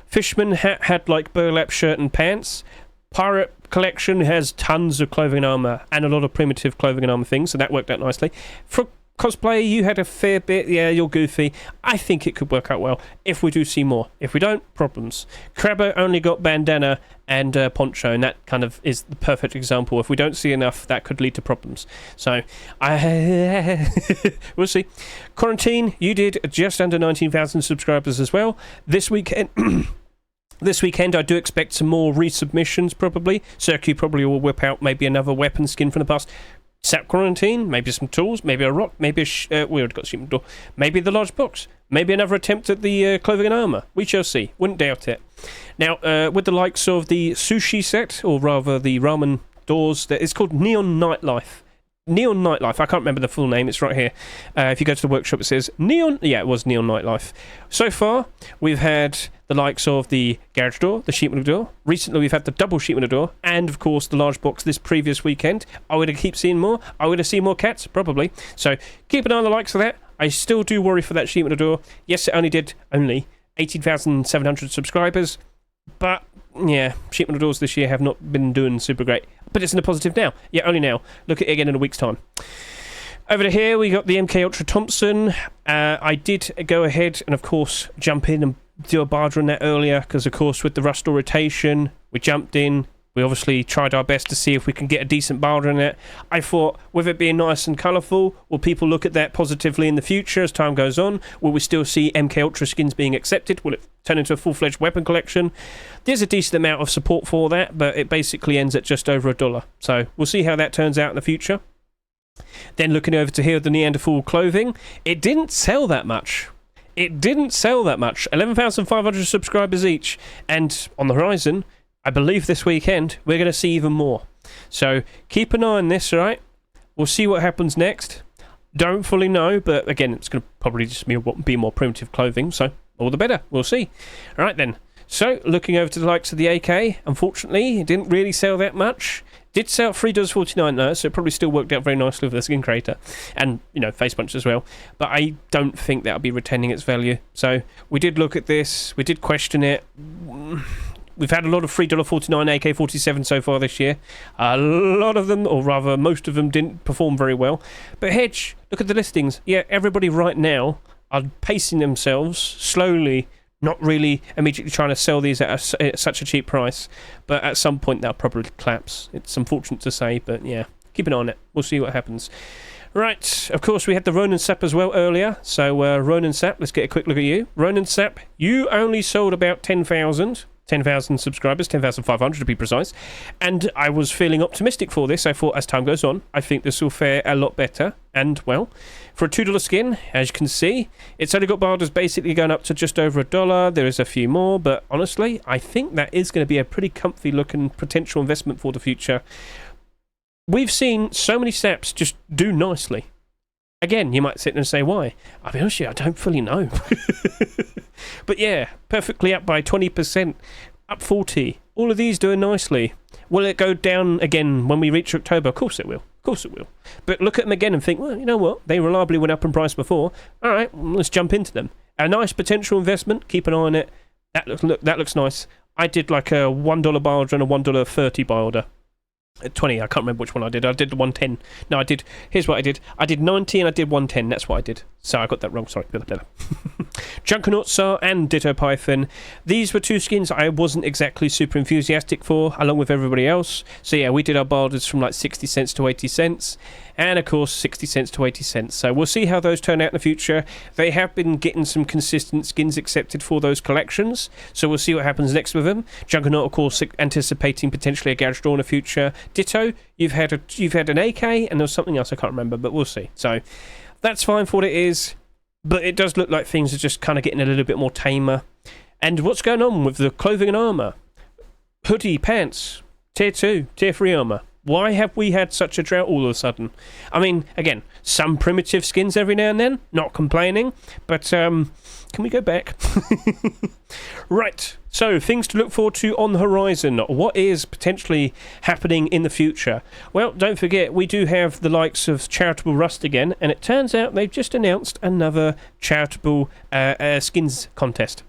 Fishman hat had like burlap shirt and pants. Pirate collection has tons of clothing and armor and a lot of primitive clothing and armor things, so that worked out nicely. For cosplay, you had a fair bit. Yeah, you're goofy. I think it could work out well if we do see more. If we don't, problems. Crabber only got Bandana and Poncho, and that kind of is the perfect example. If we don't see enough, that could lead to problems. So, we'll see. Quarantine, you did just under 19,000 subscribers as well. This weekend... This weekend, I do expect some more resubmissions, probably. Circuit probably will whip out maybe another weapon skin from the past. Sap Quarantine, maybe some tools, maybe a rock, maybe we already got shooting door. Maybe the large box, maybe another attempt at the clothing and armor. We shall see. Wouldn't doubt it. Now, with the likes of the sushi set, or rather the ramen doors, it's called Neon Nightlife. Neon Nightlife. I can't remember the full name. It's right here. If you go to the workshop, it says Neon. Yeah, it was Neon Nightlife. So far, we've had the likes of the garage door, the sheet metal door. Recently, we've had the double sheet metal door, and of course, the large box this previous weekend. Are we going to keep seeing more? Are we going to see more cats? Probably. So keep an eye on the likes of that. I still do worry for that sheet metal door. Yes, it only did 18,700 subscribers, but yeah, sheet metal doors this year have not been doing super great. But it's in a positive now. Yeah, only now. Look at it again in a week's time. Over to here, we got the MK Ultra Thompson. I did go ahead and, of course, jump in and do a barter on that earlier, because, of course, with the rust door rotation, we jumped in. We obviously tried our best to see if we can get a decent barter on it. I thought, with it being nice and colourful, will people look at that positively in the future as time goes on? Will we still see MK Ultra skins being accepted? Will it turn into a full-fledged weapon collection? There's a decent amount of support for that, but it basically ends at just over $1. So we'll see how that turns out in the future. Then looking over to here, the Neanderthal clothing. It didn't sell that much. 11,500 subscribers each. And on the horizon, I believe this weekend, we're going to see even more. So keep an eye on this, right? We'll see what happens next. Don't fully know, but again, it's going to probably just be more primitive clothing, so all the better. We'll see. All right, then. So, looking over to the likes of the AK, unfortunately, it didn't really sell that much. Did sell $3.49 though, so it probably still worked out very nicely with the skin creator. And, you know, face punch as well. But I don't think that'll be retaining its value. So, we did look at this. We did question it. We've had a lot of $3.49 AK-47 so far this year. A lot of them, or rather most of them, didn't perform very well. But Hedge, look at the listings. Yeah, everybody right now are pacing themselves slowly, not really immediately trying to sell these at such a cheap price. But at some point they'll probably collapse. It's unfortunate to say, but yeah, keep an eye on it. We'll see what happens. Right, of course we had the Ronin Sap as well earlier. So Ronin Sap, let's get a quick look at you. Ronin Sap, you only sold about 10,000 subscribers, 10,500 to be precise, and I was feeling optimistic for this. I thought as time goes on, I think this will fare a lot better, and well, for a $2 skin, as you can see, it's only got barders basically going up to just over $1. There is a few more, but honestly, I think that is going to be a pretty comfy looking potential investment for the future. We've seen so many saps just do nicely. Again, you might sit there and say, why? I'll be honest with you, I don't fully know. But yeah, perfectly up by 20%, up 40%. All of these doing nicely. Will it go down again when we reach October? Of course it will. Of course it will. But look at them again and think, well, you know what? They reliably went up in price before. All right, let's jump into them. A nice potential investment. Keep an eye on it. That looks nice. I did like a $1 buy order and a $1.30 buy order. At 20, I can't remember which one I did. I did the 110. No, I did. Here's what I did. I did 90 and I did 110. That's what I did. So I got that wrong. Sorry. Junkernaut Tsar and Ditto Python. These were two skins I wasn't exactly super enthusiastic for, along with everybody else. So yeah, we did our barders from like 60 cents to 80 cents. And of course, 60 cents to 80 cents. So we'll see how those turn out in the future. They have been getting some consistent skins accepted for those collections. So we'll see what happens next with them. Juggernaut, of course, anticipating potentially a garage door in the future. Ditto, you've had an AK, and there was something else I can't remember, but we'll see. So that's fine for what it is. But it does look like things are just kind of getting a little bit more tamer. And what's going on with the clothing and armour? Hoodie, pants, tier 2, tier 3 armour. Why have we had such a drought all of a sudden? I mean, again, some primitive skins every now and then, not complaining, but can we go back? Right, so things to look forward to on the horizon. What is potentially happening in the future? Well, don't forget, we do have the likes of Charitable Rust again, and it turns out they've just announced another Charitable skins contest.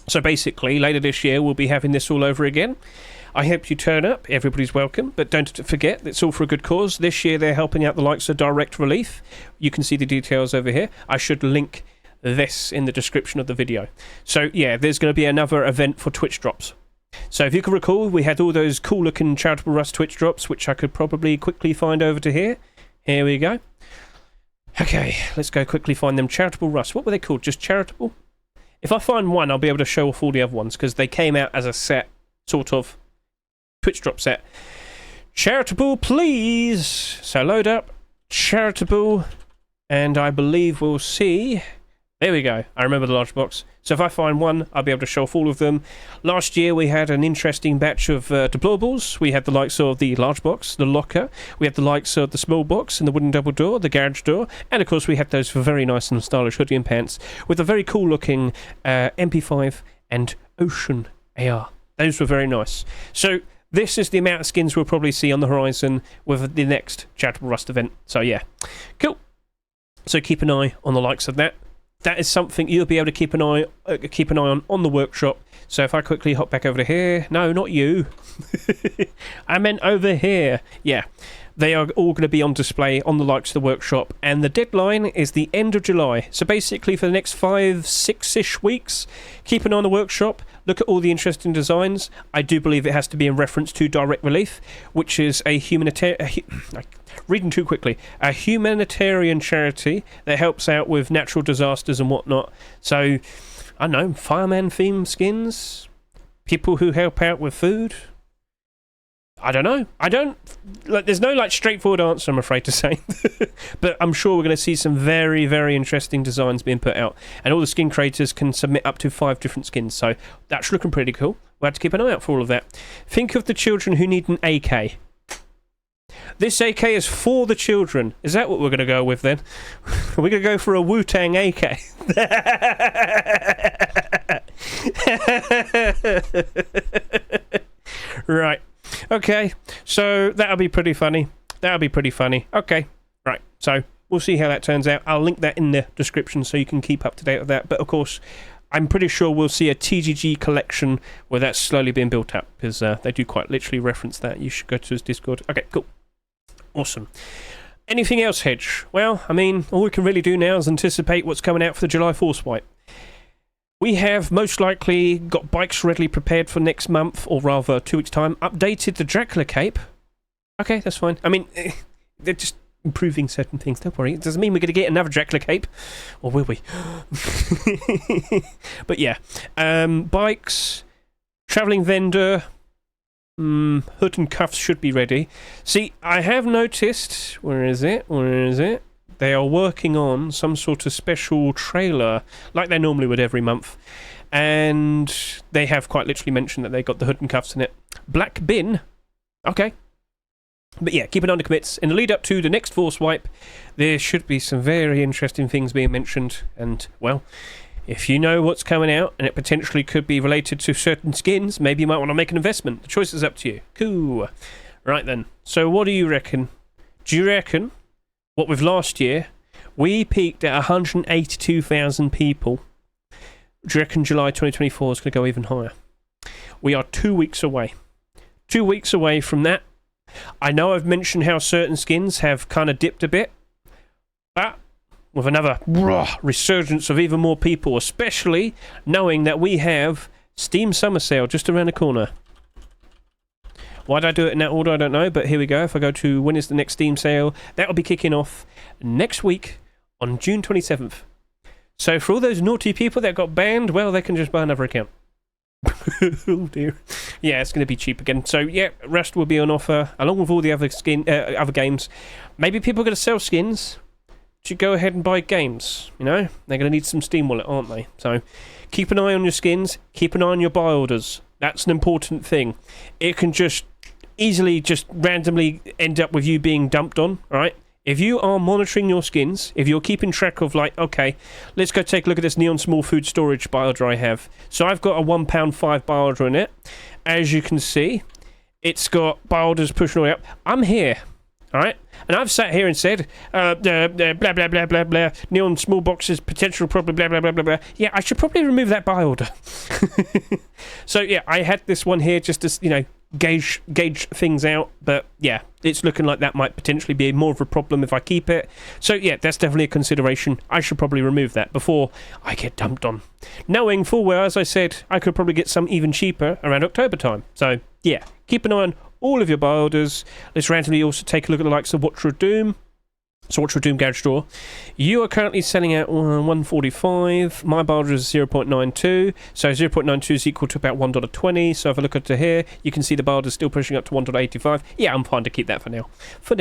So basically, later this year, we'll be having this all over again. I hope you turn up. Everybody's welcome. But don't forget, it's all for a good cause. This year, they're helping out the likes of Direct Relief. You can see the details over here. I should link this in the description of the video. So, yeah, there's going to be another event for Twitch drops. So, if you can recall, we had all those cool-looking Charitable Rust Twitch drops, which I could probably quickly find over to here. Here we go. Okay, let's go quickly find them. Charitable Rust. What were they called? Just Charitable? If I find one, I'll be able to show off all the other ones, because they came out as a set, sort of, Twitch drop set. Charitable, please. So load up Charitable, and I believe we'll see. There we go. I remember the large box. So if I find one, I'll be able to show off all of them. Last year, we had an interesting batch of deplorables. We had the likes of the large box, the locker. We had the likes of the small box and the wooden double door, the garage door. And, of course, we had those very nice and stylish hoodie and pants with a very cool-looking MP5 and Ocean AR. Those were very nice. So this is the amount of skins we'll probably see on the horizon with the next Charitable Rust event. So, yeah. Cool. So keep an eye on the likes of that. That is something you'll be able to keep an eye on the workshop. So if I quickly hop back over to here. No, not you. I meant over here. Yeah. They are all going to be on display on the likes of the workshop. And the deadline is the end of July. So basically for the next 5-6-ish weeks, keep an eye on the workshop. Look at all the interesting designs. I do believe it has to be in reference to Direct Relief, which is a reading too quickly. A humanitarian charity that helps out with natural disasters and whatnot. So, I don't know, fireman themed skins? People who help out with food? I don't know. There's no straightforward answer, I'm afraid to say. But I'm sure we're going to see some very, very interesting designs being put out. And all the skin creators can submit up to 5 different skins. So that's looking pretty cool. We'll have to keep an eye out for all of that. Think of the children who need an AK. This AK is for the children. Is that what we're going to go with then? We're going to go for a Wu-Tang AK. Right. Okay, so that'll be pretty funny. Okay, right, so we'll see how that turns out. I'll link that in the description so you can keep up to date with that. But of course, I'm pretty sure we'll see a TGG collection where that's slowly being built up, because they do quite literally reference that. You should go to his Discord. Okay, cool. Awesome. Anything else, Hedge? Well, I mean, all we can really do now is anticipate what's coming out for the July Forcewipe. We have most likely got bikes readily prepared for next month, or rather 2 weeks' time. Updated the Dracula cape. Okay, that's fine. I mean, they're just improving certain things. Don't worry. It doesn't mean we're going to get another Dracula cape. Or will we? But yeah. Bikes. Travelling vendor. Hood and cuffs should be ready. See, I have noticed... Where is it? They are working on some sort of special trailer, like they normally would every month. And they have quite literally mentioned that they got the hood and cuffs in it. Black bin. Okay. But yeah, keep an eye on the commits. In the lead up to the next Forcewipe, there should be some very interesting things being mentioned. And, well, if you know what's coming out, and it potentially could be related to certain skins, maybe you might want to make an investment. The choice is up to you. Cool. Right then. So what do you reckon? Do you reckon... What with last year, we peaked at 182,000 people. Do you reckon July 2024 is going to go even higher? We are 2 weeks away. 2 weeks away from that. I know I've mentioned how certain skins have kind of dipped a bit, but with another resurgence of even more people, especially knowing that we have Steam Summer Sale just around the corner. Why did I do it in that order? I don't know, but here we go. If I go to when is the next Steam sale, that will be kicking off next week on June 27th. So for all those naughty people that got banned, well, they can just buy another account. Oh dear. Yeah, it's going to be cheap again. So yeah, Rust will be on offer along with all the other other games. Maybe people are going to sell skins. Should go ahead and buy games. You know, they're going to need some Steam Wallet, aren't they? So keep an eye on your skins. Keep an eye on your buy orders. That's an important thing. It can just easily just randomly end up with you being dumped on, right? If you are monitoring your skins, if you're keeping track of like, okay, let's go take a look at this Neon Small Food Storage buy order I have. So I've got a £1.5 buy order in it. As you can see, it's got buy orders pushing all the way up. I'm here, all right? And I've sat here and said, blah, blah, blah, blah, blah, Neon Small Boxes, potential problem, blah, blah, blah, blah, blah. Yeah, I should probably remove that buy order. So, yeah, I had this one here just to, you know, gauge things out. But, yeah, it's looking like that might potentially be more of a problem if I keep it. So, yeah, that's definitely a consideration. I should probably remove that before I get dumped on. Knowing full well, as I said, I could probably get some even cheaper around October time. So, yeah, keep an eye on all of your buy orders. Let's randomly also take a look at the likes of Watcher of Doom. So Watcher of Doom Garage Door. You are currently selling at 145. My buy order is 0.92. So 0.92 is equal to about $1.20. So if I look at here, you can see the buy order is still pushing up to $1.85. Yeah, I'm fine to keep that for now. For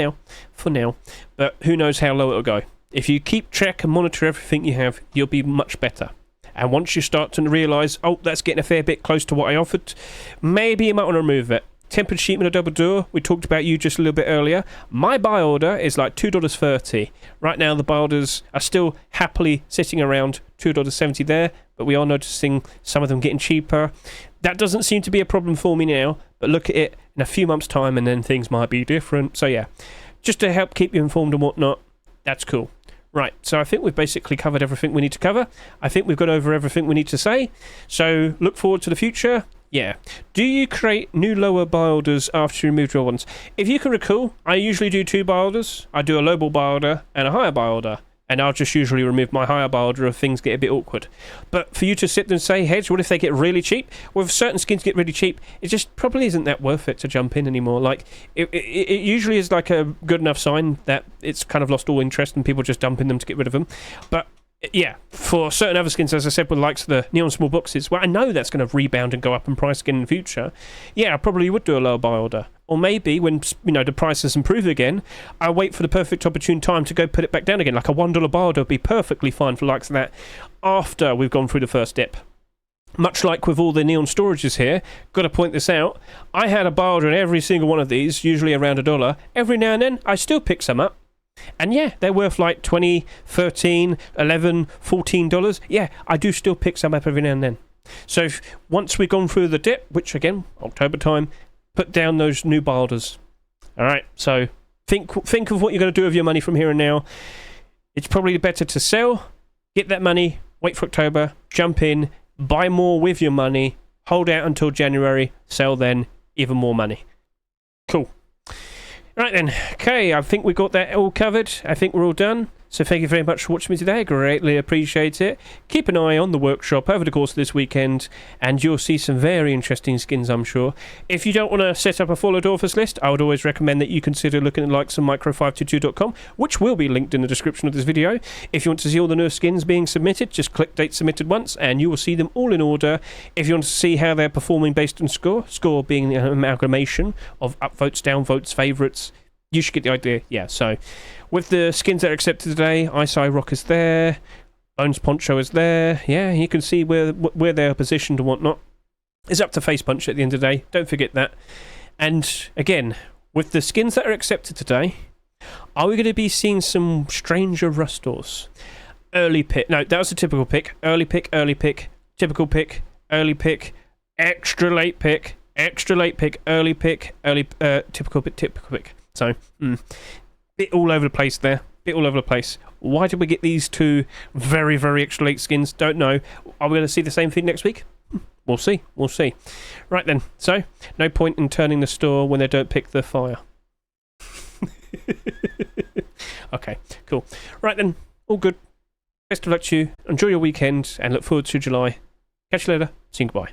now. But who knows how low it'll go. If you keep track and monitor everything you have, you'll be much better. And once you start to realise, oh, that's getting a fair bit close to what I offered, maybe you might want to remove it. Tempered sheet metal double door, we talked about you just a little bit earlier. My buy order is like $2.30. Right now the buy orders are still happily sitting around $2.70 there, but we are noticing some of them getting cheaper. That doesn't seem to be a problem for me now, but look at it in a few months' time and then things might be different. So yeah, just to help keep you informed and whatnot, that's cool. Right, so I think we've basically covered everything we need to cover. I think we've got over everything we need to say. So look forward to the future. Yeah. Do you create new lower buy orders after you remove your ones? If you can recall, I usually do 2 buy orders. I do a low ball buy order and a higher buy order. And I'll just usually remove my higher buy order if things get a bit awkward. But for you to sit there and say, Hedge, what if they get really cheap? Well, if certain skins get really cheap, it just probably isn't that worth it to jump in anymore. Like, it usually is like a good enough sign that it's kind of lost all interest and people just dump in them to get rid of them. But yeah, for certain other skins, as I said, with the likes of the neon small boxes, well, I know that's going to rebound and go up in price again in the future. Yeah, I probably would do a lower buy order. Or maybe when, you know, the prices improve again, I'll wait for the perfect opportune time to go put it back down again. Like a $1 buy order would be perfectly fine for the likes of that after we've gone through the first dip. Much like with all the neon storages here, got to point this out, I had a buy order in every single one of these, usually around $1. Every now and then, I still pick some up. And yeah, they're worth like $20, $13, $11, $14. Yeah, I do still pick some up every now and then. So once we've gone through the dip, which again, October time, put down those new buy orders. Alright, so think of what you're going to do with your money from here and now. It's probably better to sell, get that money, wait for October, jump in, buy more with your money, hold out until January, sell then, even more money. Cool. Right then, okay, I think we got that all covered. I think we're all done. So thank you very much for watching me today. I greatly appreciate it. Keep an eye on the workshop over the course of this weekend, and you'll see some very interesting skins, I'm sure. If you don't want to set up a followed authors list, I would always recommend that you consider looking at likes of micro522.com, which will be linked in the description of this video. If you want to see all the new skins being submitted, just click date submitted once, and you will see them all in order. If you want to see how they're performing based on score being an amalgamation of upvotes, downvotes, favourites, you should get the idea. Yeah, so with the skins that are accepted today, Ice Eye Rock is there, Bones Poncho is there. Yeah, you can see where they're positioned and whatnot. It's up to Face Punch at the end of the day. Don't forget that. And again, with the skins that are accepted today, are we going to be seeing some stranger Rustors? Early pick. No, that was a typical pick. Early pick, typical pick, early pick, extra late pick, early pick, typical pick. So, bit all over the place there. Why did we get these 2 very, very extra late skins? Don't know. Are we going to see the same thing next week? We'll see. Right then. So, no point in turning the store when they don't pick the fire. Okay, cool. Right then. All good. Best of luck to you. Enjoy your weekend and look forward to July. Catch you later. See you. Goodbye.